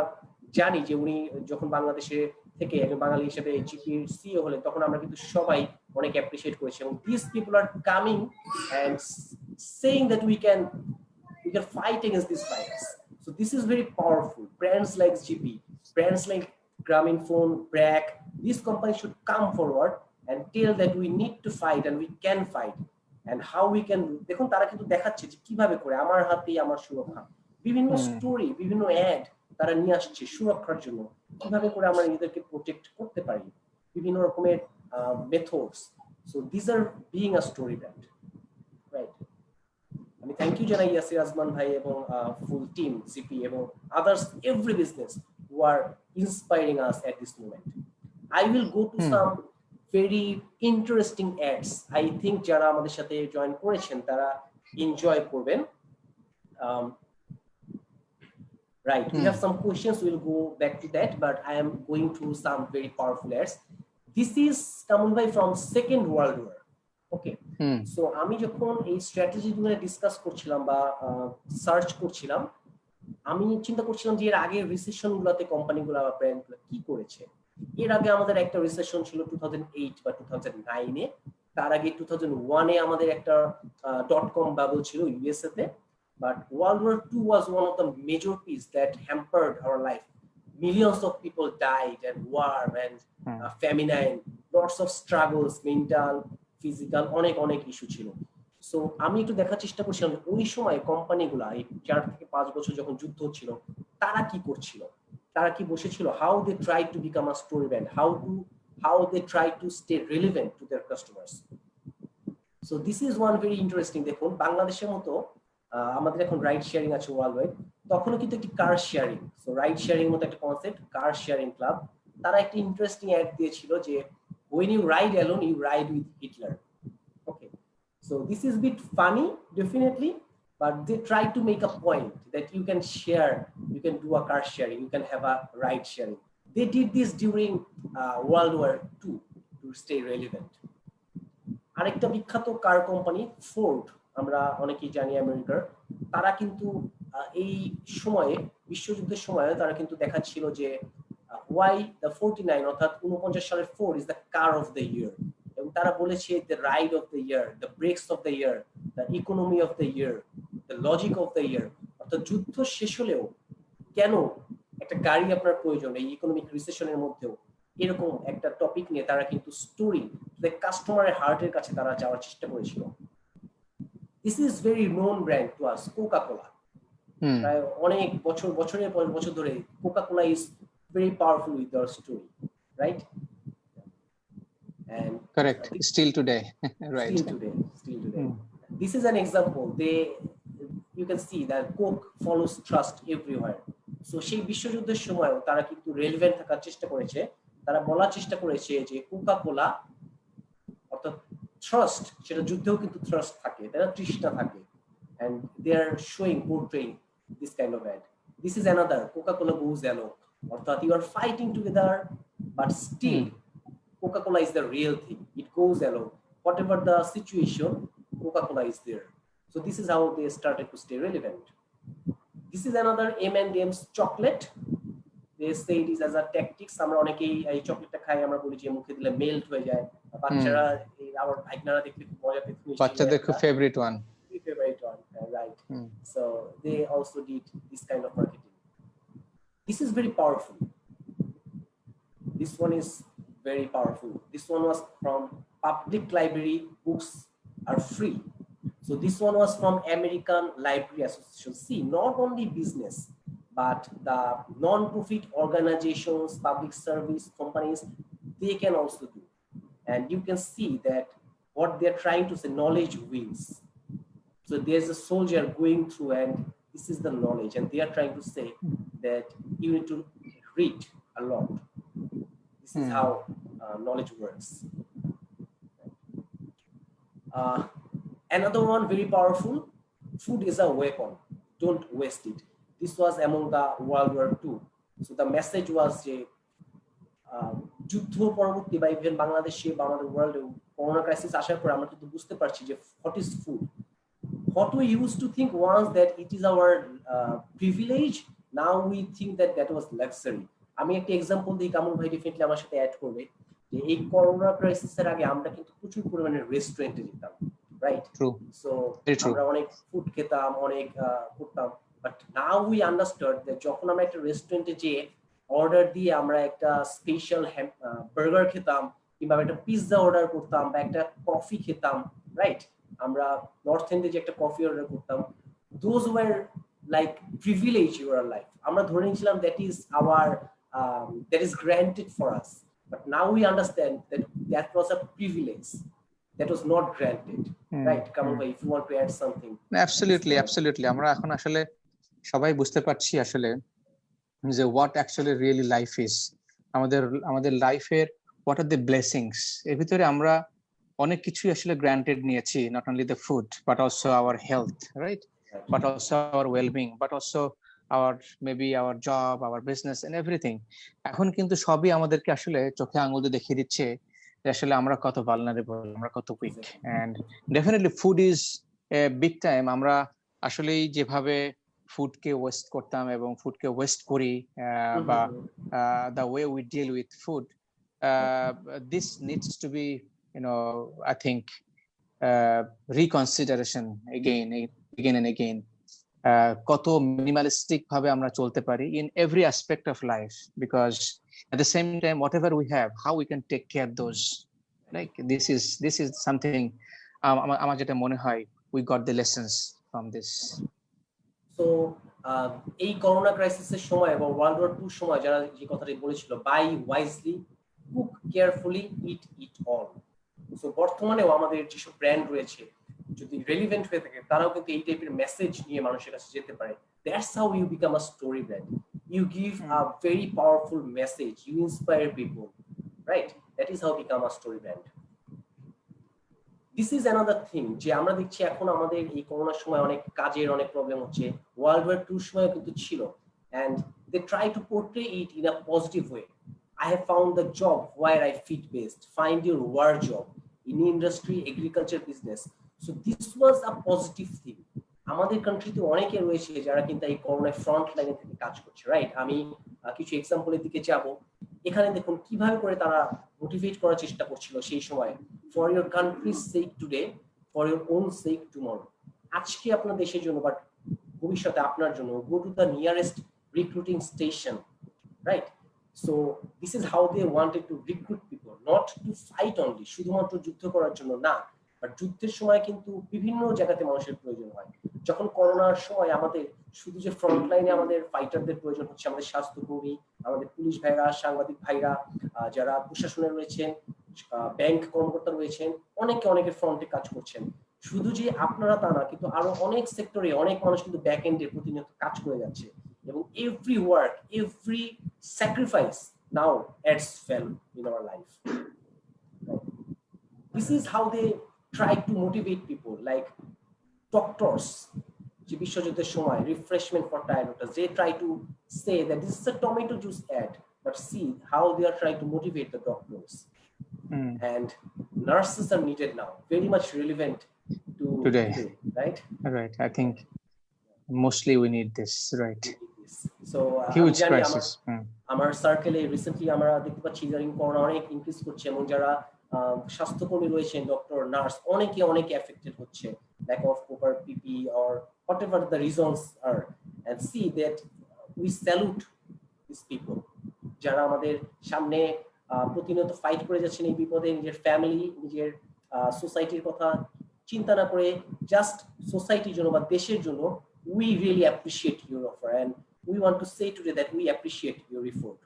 জানি যে উনি যখন বাংলাদেশে থেকে একজন বাঙালি হিসেবে জিপির সিইও হলেন তখন আমরা কিন্তু সবাই অনেক অ্যাপ্রিশিয়েট করেছি, এবং this people are coming and saying that we can fight against this virus. So this is very powerful. Brands like GP, brands like Grameenphone, BRAC, these companies should come forward and tell that we need to fight and we can fight and how we can. দেখুন তারা কিন্তু দেখাচ্ছে যে কিভাবে করে আমার হাতেই আমার সুরক্ষা, বিভিন্ন স্টোরি, বিভিন্ন অ্যাড তারা নিয়ে আসছে সুরক্ষার জন্য, কিভাবে করে আমরা নিজেদেরকে প্রোটেক্ট করতে পারি, বিভিন্ন রকমের methods. So this are being a story brand, right. আমি থ্যাংক ইউ জানাই ইয়াসির আজমান ভাই এবং ফুল টিম জিপি এবং others every business who are inspiring us at this moment. I will go to some very interesting ads. I think jara amader sathe join korechen tara enjoy korben. Right, we have some questions, we'll go back to that, but I am going through some very powerful ads. This is Kamal bhai from Second World War. Okay, so ami jokhon ei strategy gulo discuss korchilam ba search korchilam, আমি চিন্তা করছিলাম যে এর আগে recession গুলোতে কোম্পানিগুলো বা ব্র্যান্ডগুলো কি করেছে। এর আগে আমাদের একটা রিসেশন ছিল 2008 বা 2009 এ, তার আগে 2001 এ আমাদের একটা .com বাবল ছিল ইউএসএ তে, but world war 2 was one of the major piece that hampered our life. Millions of people died and war and famine, lots of struggles, mental, physical, অনেক অনেক ইস্যু ছিল। সো আমি একটু দেখার চেষ্টা করছিলাম ওই সময় কোম্পানিগুলো এই 4 থেকে 5 বছর যখন যুদ্ধ হচ্ছিল তারা কি করছিল, তারা কি বসেছিল, how they try to become a story brand, how they try to stay relevant to their customers. So this is one very interesting. দেখুন বাংলাদেশের মতো আমাদের এখন রাইড শেয়ারিং আছে ওয়ার্ল্ড ওয়াইড, তখনও কিন্তু একটি car sharing, so ride sharing মতো একটা কনসেপ্ট, কার শেয়ারিং ক্লাব, তারা একটা ইন্টারেস্টিং অ্যাড দিয়েছিল যে when you ride alone you ride with Hitler. So this is a bit funny, definitely, but they try to make a point that you can share, you can do a car sharing, you can have a ride sharing. They did this during World War II to stay relevant. আরেকটা বিখ্যাত কার company Ford, আমরা অনেকেই জানি আমেরিকার, তারা কিন্তু এই সময়ে বিশ্বযুদ্ধের সময় তারা কিন্তু দেখাচ্ছিল যে why the 49 অর্থাৎ 49 সালের Ford is the car of the year, এবং তারা বলেছে the ride of the year, the brakes of the year, the economy of the year, the logic of the year। অর্থাৎ যুদ্ধ শেষ হলেও কেন একটা গাড়ি আপনার প্রয়োজন এই ইকোনমিক রিসেশনের মধ্যেও, এরকম একটা টপিক নিয়ে তারা কিন্তু স্টোরি কাস্টমারের হার্টের কাছে তারা যাওয়ার চেষ্টা করেছিল। This is very known brand to us, Coca Cola. প্রায় অনেক বছরের পর বছর ধরে Coca Cola is very powerful with their story, right? And correct, still today right, still today. This is an example. You can see that Coke follows trust everywhere. So সেই বিশ্বযুদ্ধের সময় তারা কিন্তু রেলেভেন্ট থাকার চেষ্টা করেছে তারা বলার চেষ্টা করেছে যে কোকা কোলা অর্থাৎ থ্রাস্ট, সেটা যুদ্ধেও কিন্তু থ্রাস্ট থাকে, তারা তৃষ্ণা থাকে, and they are portraying this kind of ad. This is another Coca-Cola goes yellow, অর্থাৎ you are fighting together but still Coca-Cola is the real thing, it goes yellow whatever the situation, Coca-Cola is there. So this is how they started to stay relevant. This is another M&M's chocolate. They say it is as a tactics. আমরা অনেকেই এই চকলেটটা খাই, আমরা বলি যে মুখে দিলে মেল্ট হয়ে যায়, বাচ্চারা আমার ভাইগনারা দেখলে খুব মজা পেত, বাচ্চাদের খুব favourite one, right? So they also did this kind of marketing. This is very powerful. This one is very powerful. This one was from public library, books are free. So this one was from American Library Association. See, not only business, but the non-profit organizations, public service companies, they can also do. And you can see that what they're trying to say, knowledge wins. So there's a soldier going through, and this is the knowledge, and they are trying to say that you need to read a lot. This is how knowledge works. Another one very powerful, food is a weapon, don't waste it. This was among the World War II. So the message was যে যুদ্ধ পরবর্তী বা even বাংলাদেশে বা আমাদের ওয়ার্ল্ডে corona crisis আসার পর আমরা কিন্তু বুঝতে পারছি যে what is food. What we used to think once that it is our privilege, now we think that that was luxury. আমি একটা एग्जांपल দিই, কামরুল ভাই ডেফিনেটলি আমার সাথে অ্যাড করবে, যে এই করোনা ক্রাইসিসের আগে আমরা কিন্তু প্রচুর পরিমাণে রেস্টুরেন্টে যেতাম, রাইট? ট্রু। সো আমরা অনেক ফুড খেতাম, অনেক করতাম, but now we understand that যখন আমরা একটা রেস্টুরেন্টে যেয়ে অর্ডার দিয়ে আমরা একটা স্পেশাল বার্গার খেতাম, কিংবা একটা পিৎজা অর্ডার করতাম, বা একটা কফি খেতাম, রাইট? আমরা নর্থ ইন্ডে যে একটা কফি অর্ডার করতাম, those were like privilege your life. আমরা ধরে নিয়েছিলাম that is our that is granted for us, but now we understand that that was a privilege that was not granted, right? Kamal bhai, if you want to add something. Absolutely. আমরা এখন আসলে সবাই বুঝতে পারছি আসলে যে what actually really life is, আমাদের লাইফের what are the blessings, এর ভিতরে আমরা অনেক কিছু আসলে granted নিয়েছি, not only the food but also our health, right? But also our well-being, but also our maybe our job, our business and everything. এখন কিন্তু সবই আমাদেরকে আসলে চোখে আঙুল দিয়ে দেখিয়ে দিচ্ছে যে আসলে আমরা কত vulnerable, আমরা কত weak, and definitely food is a big time. আমরা আসলেই যেভাবে ফুডকে ওয়েস্ট করতাম এবং ফুডকে ওয়েস্ট করি, বা the way we deal with food, this needs to be, I think reconsideration again and again. কত মিনিমালিস্টিক ভাবে আমরা চলতে পারি in every aspect of life, because at the same time whatever we have, how we can take care of those, like this is something আমার যেটা মনে হয় we got the lessons from this. So এই corona ক্রাইসিসের সময় এবং world war 2 সময় যারা যে কথাটি বলেছিল, buy wisely, cook carefully, eat all. So বর্তমানেও আমাদের যেসব ব্র্যান্ড রয়েছে, যদি রেলিভেন্ট হয়ে থাকে, তারাও কিন্তু এই টাইপের মেসেজ নিয়ে মানুষের কাছে যেতে পারে। That's how you become a story brand. You give a very powerful message, you inspire people, right? That is how become a story brand. This is another thing, যে আমরা দেখছি এখন আমাদের এই করোনার সময় অনেক কাজের অনেক প্রবলেম হচ্ছে, ওয়ার্ল্ড ওয়ার 2 সময় কিন্তু ছিল, and they try to portray it in a positive way. I have found the job where I fit best, find your war job in industry, agriculture, business. So this was a positive thing. আমাদের কান্ট্রিতে অনেকে রয়েছে যারা কিন্তু এই করোনার front লাইনে থেকে কাজ করছে, রাইট? আমি কিছু এক্সাম্পলের দিকে যাব। এখানে দেখুন কিভাবে করে তারা মোটিভেট করার চেষ্টা করছিল সেই সময়, for your country's sake today, for your own sake tomorrow. আজকে আপনার দেশের জন্য, বাট ভবিষ্যতে আপনার জন্য, go to the nearest recruiting station, right? So this is how they wanted to recruit people, not to fight only, শুধুমাত্র যুদ্ধ করার জন্য না, বাট যুদ্ধের সময় কিন্তু বিভিন্ন জায়গাতে মানুষের প্রয়োজন হয়। যখন করোনার সময় আমাদের শুধু যে ফ্রন্ট লাইনে আমাদের ফাইটারদের প্রয়োজন হচ্ছে, আমাদের স্বাস্থ্যকর্মী, আমাদের পুলিশ ভাইরা, সাংবাদিক ভাইরা, যারা প্রশাসনে রয়েছেন, ব্যাংক কর্মকর্তা রয়েছেন, অনেকে ফ্রন্টে কাজ করছেন। শুধু যে আপনারা তা না, কিন্তু আরো অনেক সেক্টরে অনেক মানুষ কিন্তু ব্যাক এন্ডে প্রতিনিয়ত কাজ করে যাচ্ছে, এবং every work, every sacrifice now adds value in our life. Right? This is how they try to motivate people, like doctors যে বিশ্বযুদ্ধের সময় refreshment for tired doctors, they try to say that this is a tomato juice ad, but see how they are trying to motivate the doctors. And nurses are needed now, very much relevant to today, right? Right, I think mostly we need this, right? So huge crisis. আমার সার্কেলে recently আমরা দেখতে পাচ্ছি ইদানিং corona অনেক increase করছে, এবং যারা স্বাস্থ্যকর্মী রয়েছেন, ডক্টর, নার্স, অনেকে এফেক্টেড হচ্ছে, lack of proper PPE or whatever the reasons are, and see that we salute these people যারা আমাদের সামনে প্রতিনিয়ত ফাইট করে যাচ্ছেন এই বিপদে, নিজের ফ্যামিলি, নিজের সোসাইটির কথা চিন্তা না করে জাস্ট সোসাইটির জন্য বা দেশের জন্য। We really appreciate your offer, and we want to say today that we appreciate your effort,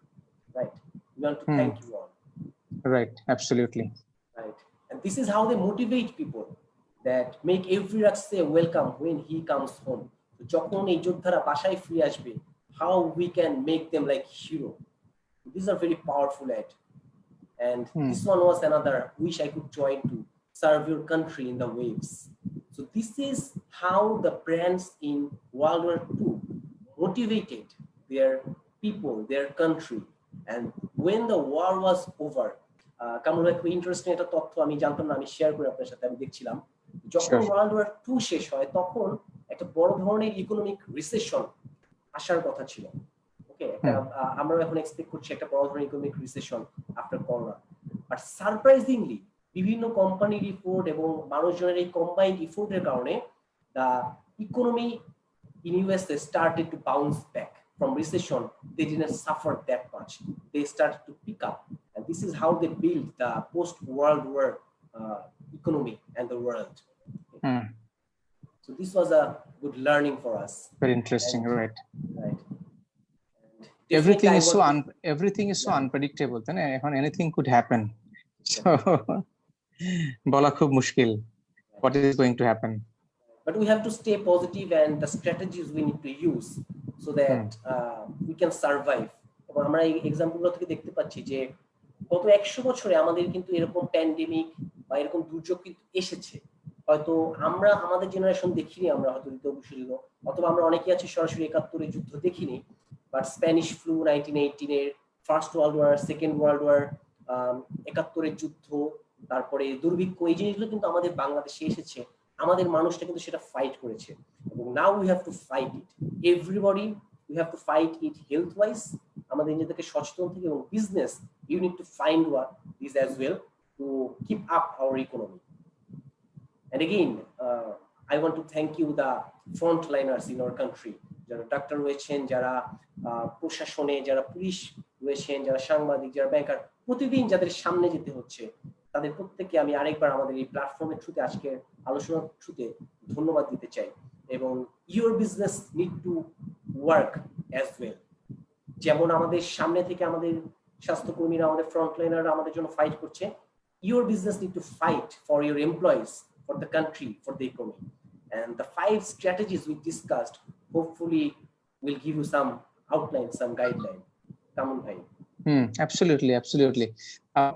right? We want to thank you all. Right, absolutely. Right, and this is how they motivate people, that make every Rakse welcome when he comes home. So যখন এই যোদ্ধারা বাসায় ফিরে আসবে, how we can make them like hero. These are very powerful ad. And this one was another, wish I could join to serve your country in the waves. So this is how the brands in World War II motivated their people, their country. And when the war was over, Kamrul ভাই, খুব interesting একটা তথ্য আমি জানতাম না, আমি share করে আপনার সাথে, আমি দেখছিলাম যখন ওয়ার্ল্ড ওয়ার 2 শেষ হয় তখন একটা বড় ধরনের ইকোনমিক রিসেশন আসার কথা ছিল। ওকে, আমরা এখন এক্সপেক্ট করছি একটা বড় ধরনের economic recession after corona, but surprisingly বিভিন্ন কোম্পানির রিপোর্ট এবং মানুষজনের এই কম্বাইন্ড ইফোর্টের কারণে the economy in USA started to bounce back from recession. They didn't suffer that much. They started to pick up, and this is how they built the post-World War economy and the world. So this was a good learning for us. Very interesting, and, right? Right. Everything is so unpredictable. Then anything could happen. So bola khub mushkil. What is going to happen? But we have to stay positive, and the strategies we need to use so that we can survive. এবং আমরা এই এক্সাম্পলগুলো থেকে দেখতে পাচ্ছি যে গত 100 বছরে আমাদের কিন্তু এরকম প্যান্ডেমিক বা এরকম দুর্যোগ কিন্তু এসেছে। হয়তো আমরা আমাদের জেনারেশন দেখিনি, আমরা হয়তো দ্বিতীয় বিশ্বযুদ্ধ, অথবা আমরা অনেকেই আছি সরাসরি 71-এর যুদ্ধ দেখিনি, বাট স্প্যানিশ ফ্লু 1918 এর, first world war, second world war, 71-এর যুদ্ধ, তারপরে দুর্ভিক্ষ, এই জিনিসগুলো কিন্তু আমাদের বাংলাদেশে এসেছে। আমাদের মানুষটা কিন্তু সেটা ফাইট করেছে, এবং now we have to fight it, everybody we have to fight it health wise, আমাদের নিজেদেরকে সচেতন থেকে, এবং business you need to find what this as well to keep up our economy. And again, I want to thank you, the frontliners in our country, যারা doctor রয়েছেন, যারা প্রশাসনে, যারা পুলিশ রয়েছেন, যারা সাংবাদিক, যারা ব্যাংকার, প্রতিদিন যাদের সামনে যেতে হচ্ছে, তাদের প্রত্যেককে আমি আরেকবার আমাদের এই প্ল্যাটফর্মের থ্রুতে, আজকের আলোচনার থ্রুতে ধন্যবাদ দিতে চাই। এবং your business need to work as well. যেমন আমাদের সামনে থেকে আমাদের স্বাস্থ্যকর্মীরা, আমাদের ফ্রন্টলাইনাররা আমাদের জন্য ফাইট করছে, your business need to fight for your employees, for the country, for the economy. And the 5 strategies we discussed hopefully will give you some outline, some guideline. Kamal bhai. Absolutely.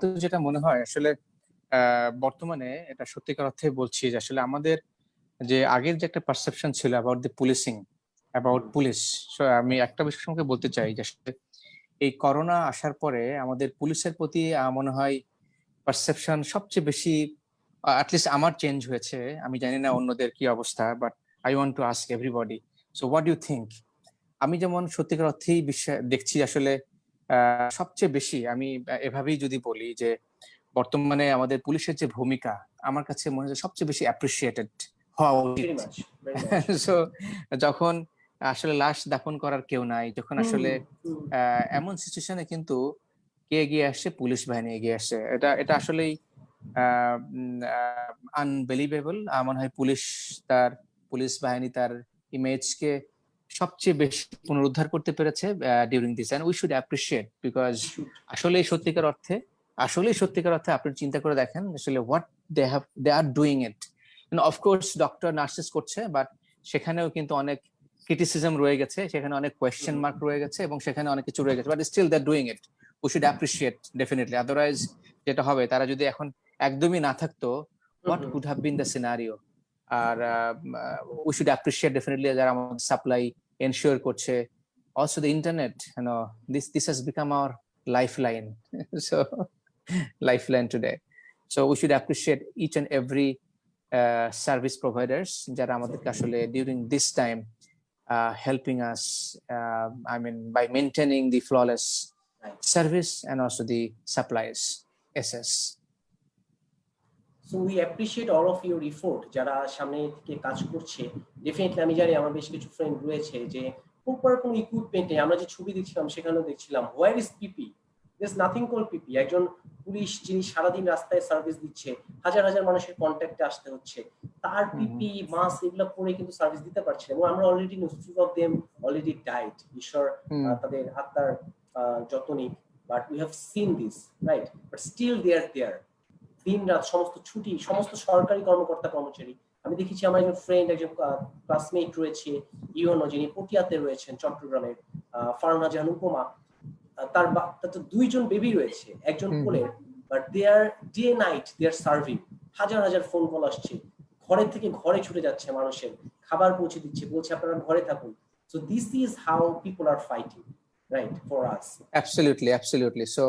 তো যেটা মনে হয় আসলে বর্তমানে এটা সত্যিকার অর্থে বলছি যে আসলে আমাদের যে আগের যে একটা পারসেপশন ছিল about the policing, about police, আমি একটা বিষয় সম্পর্কে বলতে চাই যে আসলে এই করোনা আসার পরে আমাদের পুলিশের প্রতি মনে হয় পারসেপশন সবচেয়ে বেশি, অ্যাটলিস্ট আমার চেঞ্জ হয়েছে। আমি জানি না অন্যদের কি অবস্থা, but I want to ask everybody, so what do you think? আমি যেমন সত্যিকার অর্থেই দেখছি আসলে সবচেয়ে বেশি, আমি এভাবেই যদি বলি যে বর্তমানে আমাদের পুলিশের যে ভূমিকা আমার কাছে মনে হয় সবচেয়ে বেশি অ্যাপ্রিসিয়েটেড হওয়া উচিত। সো যখন আসলে লাশ দাফন করার কেউ নাই, যখন আসলে এমন সিচুয়েশনে কিন্তু কে এগিয়ে আসছে? পুলিশ বাহিনী এগিয়ে আসছে। এটা আসলেই আনবিলিভেবল। মনে হয় পুলিশ বাহিনী তার ইমেজকে সবচেয়ে বেশি পুনরুদ্ধার করতে পেরেছে during this, and we should appreciate, because আসলেই সত্যিকার অর্থে আপনি চিন্তা করে দেখেন আসলে what they are doing it. Of course doctor, nurses করছে, বাট সেখানেও কিন্তু অনেক ক্রিটিসিজম রয়ে গেছে, সেখানে অনেক কোয়েশ্চেন মার্ক রয়ে গেছে, এবং সেখানে অনেক কিছু রয়ে গেছে, but still they are doing it. we should appreciate definitely. Otherwise যেটা হবে তারা যদি এখন একদমই না থাকতো, what could have been the scenario? R we should appreciate definitely যারা আমাদের সাপ্লাই ensure করছে. Also the internet, this has become our lifeline. So lifeline today. So we should appreciate each and every service providers যারা আমাদেরকে আসলে during this time helping us, by maintaining the flawless service and also the supplies. SS. So we appreciate all of your effort যারা সামনে থেকে কাজ করছে। Definitely আমি জানি আমার বেশ কিছু ফ্রেন্ড রয়েছে যে প্রপার কোনো ইকুইপমেন্টে, আমরা যে ছবি দেখছিলাম সেখানেও দেখছিলাম where is PP, there is nothing call PP. একজন পুলিশ যিনি সারাদিন রাস্তায় সার্ভিস দিচ্ছে, হাজার হাজার মানুষের কন্ট্যাক্টে আসতে হচ্ছে, তার পিপি মাস্ক এগুলো পরে কিন্তু সার্ভিস দিতে পারছে। এবং আমরা already few of them already died, ঈশ্বর তাদের আত্মার যত্ন নিক, but we have seen this, right? But still they are there. দিন রাত সমস্ত ছুটি, সমস্ত সরকারি কর্মকর্তা কর্মচারী। আমি দেখেছি আমার একজন ফ্রেন্ড, একজন ক্লাসমেট রয়েছে ইউনো, যিনি পটিয়াতে রয়েছেন চট্টগ্রামের, ফারহানা জাহান উপমা, তার তো 2 জন বেবি রয়েছে, একজন কোলের, but they are day night they are serving. হাজার হাজার ফোন কল আসছে, ঘরে থেকে ঘরে ছুটে যাচ্ছে মানুষের, খাবার পৌঁছে দিচ্ছে, বলছে আপনারা ঘরে থাকুন। So this is how people are fighting, right, for us. Absolutely. So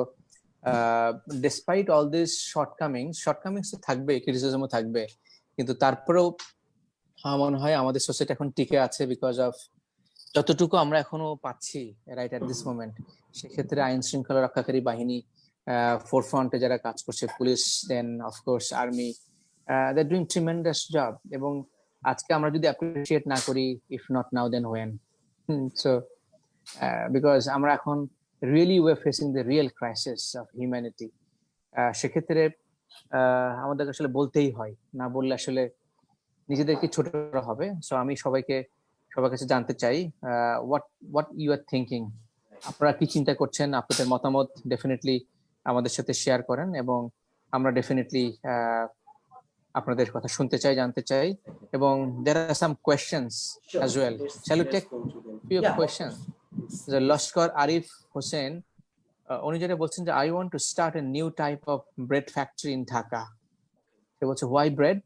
despite all these shortcomings তো থাকবে, ক্রিটিসিজমও থাকবে, কিন্তু তারপরেও মনে হয় আমাদের সোসাইটি এখন টিকে আছে বিকজ অফ যতটুকু আমরা এখনো পাচ্ছি রাইট এট দিস মোমেন্ট। সেক্ষেত্রে আইন শৃঙ্খলা রক্ষাকারী বাহিনী, ফোরফ্রন্টে যারা কাজ করছে, police, then of course army, they are doing tremendous job. এবং আজকে আমরা যদি অ্যাপ্রিসিয়েট না করি, if not now then when? So because আমরা এখন really we're facing the real crisis of humanity. সেক্ষেত্রে আমাদের আসলে বলতেই হয়, না বললে আসলে নিজেদেরকে ছোট করা হবে। সো আমি সবার কাছে জানতে চাই what you are thinking, আপনারা কি চিন্তা করছেন, আপনাদের মতামত ডেফিনেটলি আমাদের সাথে শেয়ার করেন, এবং আমরা ডেফিনেটলি আপনাদের কথা শুনতে চাই, জানতে চাই। এবং there are some questions as well. Shall we take few questions? The Lashkar Arif Hussain, উনি যেটা বলছেন যে I want to start a new type of bread factory in Dhaka. He বলছে why bread?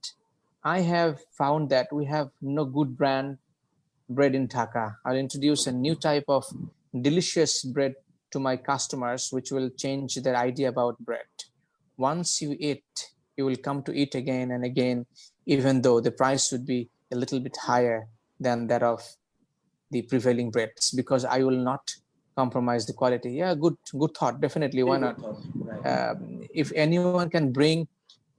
I have found that we have no good brand bread in Dhaka. I'll introduce a new type of delicious bread to my customers, which will change their idea about bread. Once you eat, you will come to eat again and again, even though the price would be a little bit higher than that of the prevailing breads, because I will not compromise the quality. Yeah, good thought, definitely. Why not? If anyone can bring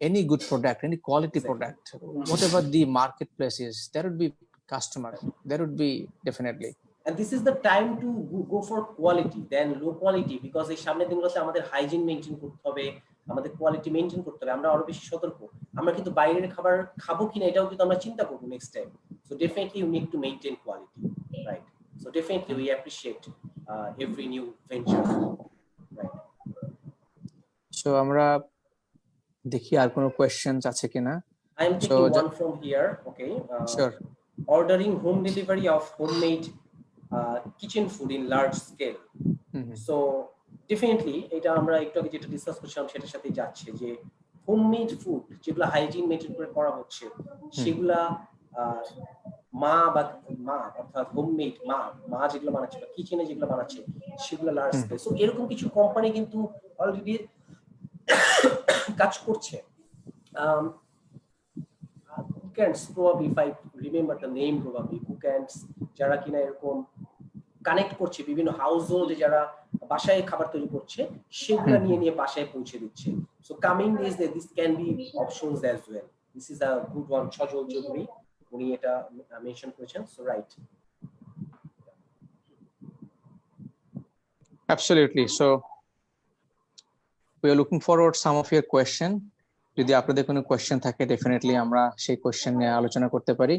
any good product, any quality product, whatever the marketplace is, there would be customer, there would be definitely. And this is the time to go for quality than low quality, because এই সামনের দিনগুলোতে আমাদের hygiene maintain করতে হবে, আমাদের quality maintain করতে হবে। আমরা আরো বেশি সতর্ক, আমরা কিন্তু বাইরের খাবার খাবো কিনা এটাও কিন্তু আমরা চিন্তা করব next time. So definitely you need to maintain quality, right? So definitely we appreciate every new venture, right? So আমরা দেখি আর কোনো কোয়েশ্চেনস আছে কিনা। I am taking one from here. Okay, sure. Ordering home delivery of homemade kitchen food in large scale. So definitely এটা আমরা একটু আগে যেটা ডিসকাস করছিলাম সেটার সাথে যাচ্ছে যে হোমমেড ফুড যেগুলো হাইজিন মেইনটেইন করে করা হচ্ছে, সেগুলা মা অর্থাৎ হোমমেড মা যেগুলো বানাচ্ছে বা কিচেনে যেগুলো বানাচ্ছে সেগুলো লার্জ স্কেল। সো এরকম কিছু কোম্পানি কিন্তু অলরেডি কাজ করছে। Cookants, probably if I remember the name, probably Cookants, যারা কিনা এরকম কানেক্ট করছে বিভিন্ন হাউস হোল্ডে, যারা বাসায় খাবার তৈরি করছে সেগুলো নিয়ে বাসায় পৌঁছে দিচ্ছে। So coming days this can be options as well. This is a good one. Sajal Chowdhury উনি এটা মেনশন করেছেন। So right, absolutely. So we are looking forward some of your question. যদি আপনাদের কোনো কোয়েশ্চেন থাকে ডেফিনেটলি আমরা সেই কোয়েশ্চেন নিয়ে আলোচনা করতে পারি।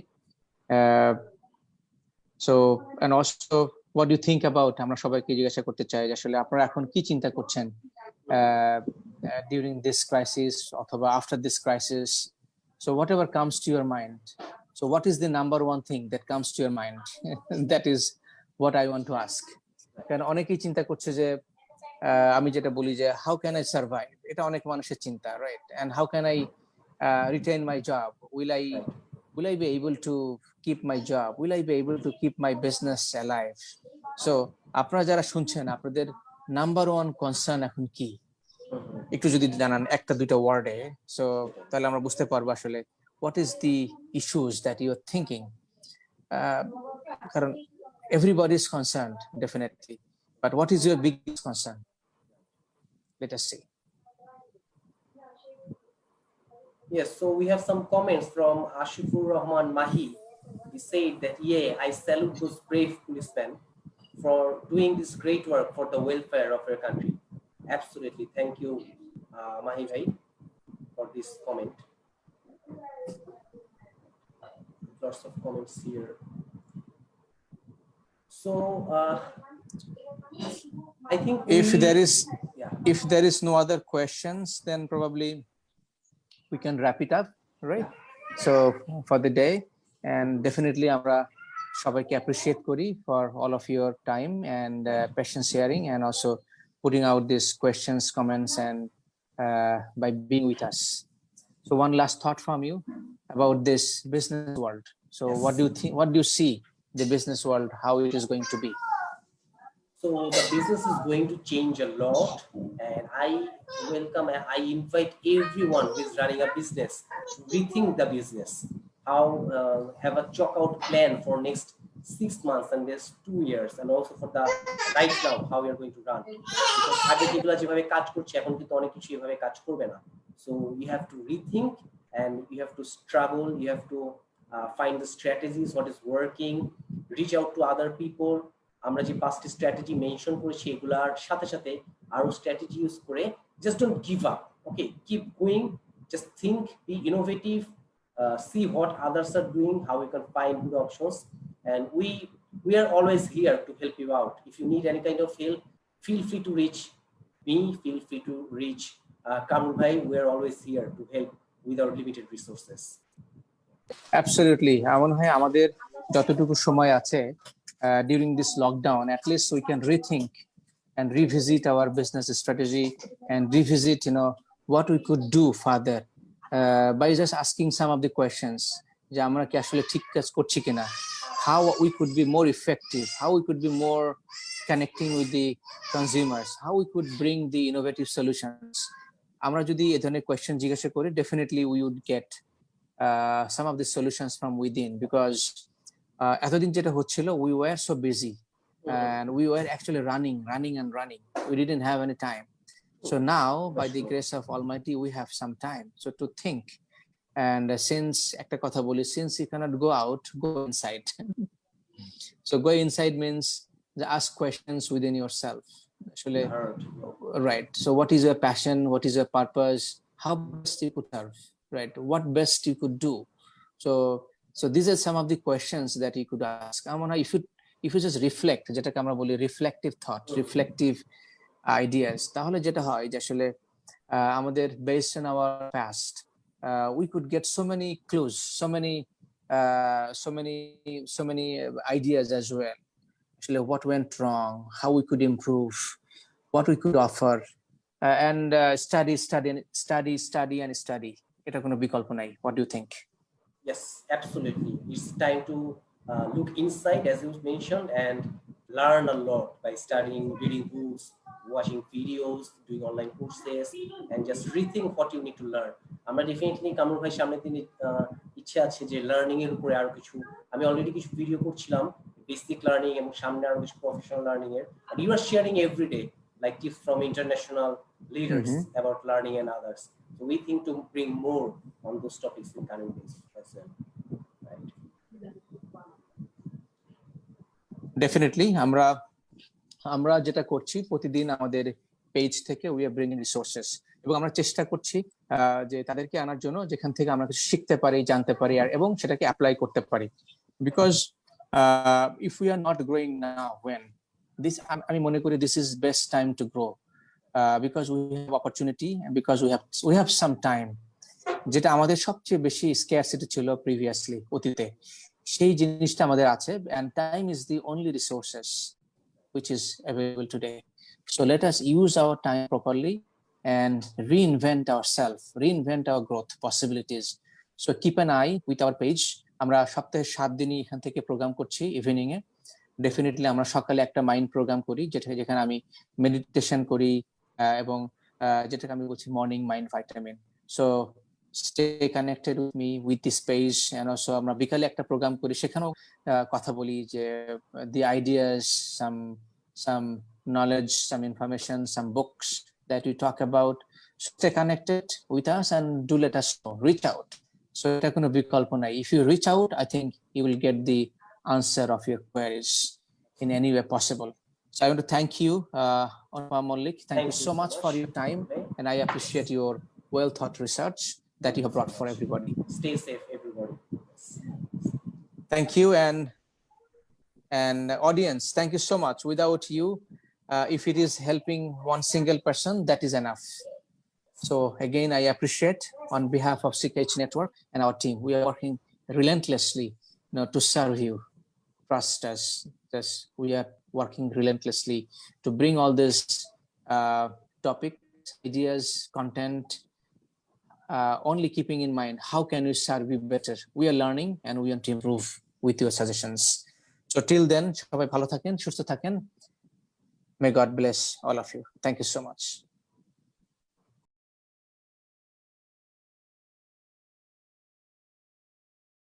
So and also what do you think about, আমরা সবাইকে জিজ্ঞাসা করতে চাই যে আসলে আপনারা এখন কি চিন্তা করছেন during this crisis অথবা after this crisis. So whatever comes to your mind, so what is the number one thing that comes to your mind? That is what I want to ask. কারণ অনেকেই চিন্তা করছে যে আমি যেটা বলি যে হাউ ক্যান আই সার্ভাইভ, এটা অনেক মানুষের চিন্তা, right? And how can I retain my job? Will I be able to keep my job? Will I be able to keep my business alive? So আপনারা যারা শুনছেন, আপনাদের নাম্বার ওয়ান কনসার্ন এখন কি, একটু যদি জানান একটা দুইটা ওয়ার্ডে, সো তাহলে আমরা বুঝতে পারবো আসলে what is the issues that you are thinking. কারণ everybody is concerned definitely, but what is your biggest concern? Let us see. Yes, so we have some comments from Ashifur Rahman Mahi. He said that, yeah, I salute those brave policemen for doing this great work for the welfare of your country. Absolutely. Thank you, Mahi bhai, for this comment. Lots of comments here. So, I think if there is no other questions, then probably we can wrap it up, right? So for the day, and definitely আমরা সবাইকে appreciate করি for all of your time and patience sharing, and also putting out these questions, comments, and by being with us. So one last thought from you about this business world. So yes. What do you think? What do you see the business world, how it is going to be? So the business is going to change a lot, and I welcome and I invite everyone who is running a business to rethink the business. How have a chalk out plan for next 6 months and next 2 years, and also for the right now how we are going to run. Because আগে যেগুলো যেভাবে কাজ করছে এখন কিন্তু অনেক কিছু এভাবে কাজ করবে না. So you have to rethink, and you have to struggle. You have to find the strategies, what is working, reach out to other people. আমরা যে 5টি স্ট্র্যাটেজি মেনশন করেছি এগুলার সাথে সাথে আরো স্ট্র্যাটেজি ইউজ করে just don't give up, okay, keep going, just think, be innovative, see what others are doing, how we can find good options, and we are always here to help you out. If you need any kind of help, feel free to reach me, feel free to reach Kamrul bhai. We are always here to help with our limited resources. Absolutely. আমার মনে হয় আমাদের যতটুকু সময় আছে during this lockdown, at least we can rethink and revisit our business strategy and revisit, what we could do further by just asking some of the questions. যে আমরা কি আসলে ঠিক কাজ করছি কিনা, how we could be more effective, how we could be more connecting with the consumers, how we could bring the innovative solutions. আমরা যদি এই ধরনের কোয়েশ্চেন জিজ্ঞাসা করি, definitely we would get some of the solutions from within, because এতদিন যেটা হচ্ছিল, we were so busy and we were actually running. We didn't have any time. So now, by the grace of Almighty, we have some time so to think. And since একটা কথা বলি, since you cannot go out, go inside. So go inside means ask questions within yourself. Actually, right. So what is your passion? What is your purpose? How best you could serve, right? What best you could do? So these are some of the questions that you could ask. If you just reflect, যেটাকে আমরা বলি reflective thought, reflective ideas, তাহলে যেটা হয় যে আসলে আমাদের based on our past, we could get so many clues, so many ideas as well. Actually, what went wrong, how we could improve, what we could offer, and study. এটা কোনো বিকল্প নাই. What do you think? Yes, absolutely. It's time to look inside, as you mentioned, and learn a lot by studying, reading books, watching videos, doing online courses, and just rethink what you need to learn. আমরা definitely Kamrul ভাই সামনের দিনে ইচ্ছা আছে যে learning এর উপরে আরো কিছু, আমি অলরেডি কিছু ভিডিও করছিলাম বেসিক লার্নিং এবং সামনে আরো কিছু প্রফেশনাল লার্নিং এর, and you are sharing every day like tips from international leaders about learning and others. So we think to bring more on those topics in coming days as well. Right. Definitely, আমরা যেটা করছি প্রতিদিন আমাদের page থেকে we are bringing resources, এবং আমরা চেষ্টা করছি যে তাদেরকে আনার জন্য যেখান থেকে আমরা কিছু শিখতে পারি, জানতে পারি, আর এবং সেটাকে অ্যাপ্লাই করতে পারি. Because if we are not growing now, when this, আমি মনে করি this is best time to grow, because we have opportunity and because we have some time. যেটা আমাদের সবচেয়ে বেশি scarcity ছিল previously, অতীতে, সেই জিনিসটা আমাদের আছে, and time is the only resources which is available today. So let us use our time properly and reinvent ourselves, reinvent our growth possibilities. So keep an eye with our page. আমরা সপ্তাহে 7 দিনই এখান থেকে programme করছি evening এ। Definitely আমরা সকালে একটা mind programme করি, যেখানে আমি মেডিটেশন করি এবং যেটাকে আমি বলছি morning mind vitamin. So stay connected with me with this page, and also আমরা বিকালে একটা প্রোগ্রাম করি, সেখানেও কথা বলি যে the ideas, some knowledge, some information, some books that we talk about. Stay connected with us and do let us know, reach out. So এটা কোনো বিকল্প নাই, if you reach out, I think you will get the answer of your queries in any way possible. So I want to thank you, Anupam Mollik. Thank you so much for your time, and I appreciate your well thought research that you have brought for everybody. Stay safe, everybody. Thank you, and audience, thank you so much. Without you, if it is helping one single person, that is enough. So again, I appreciate on behalf of CKH Network and our team, we are working relentlessly, to serve you. Trust us. Yes, we are working relentlessly to bring all this topics, ideas, content, only keeping in mind how can we serve you better. We are learning and we want to improve with your suggestions. So till then, সবাই ভালো থাকেন, সুস্থ থাকেন. May God bless all of you. Thank you so much.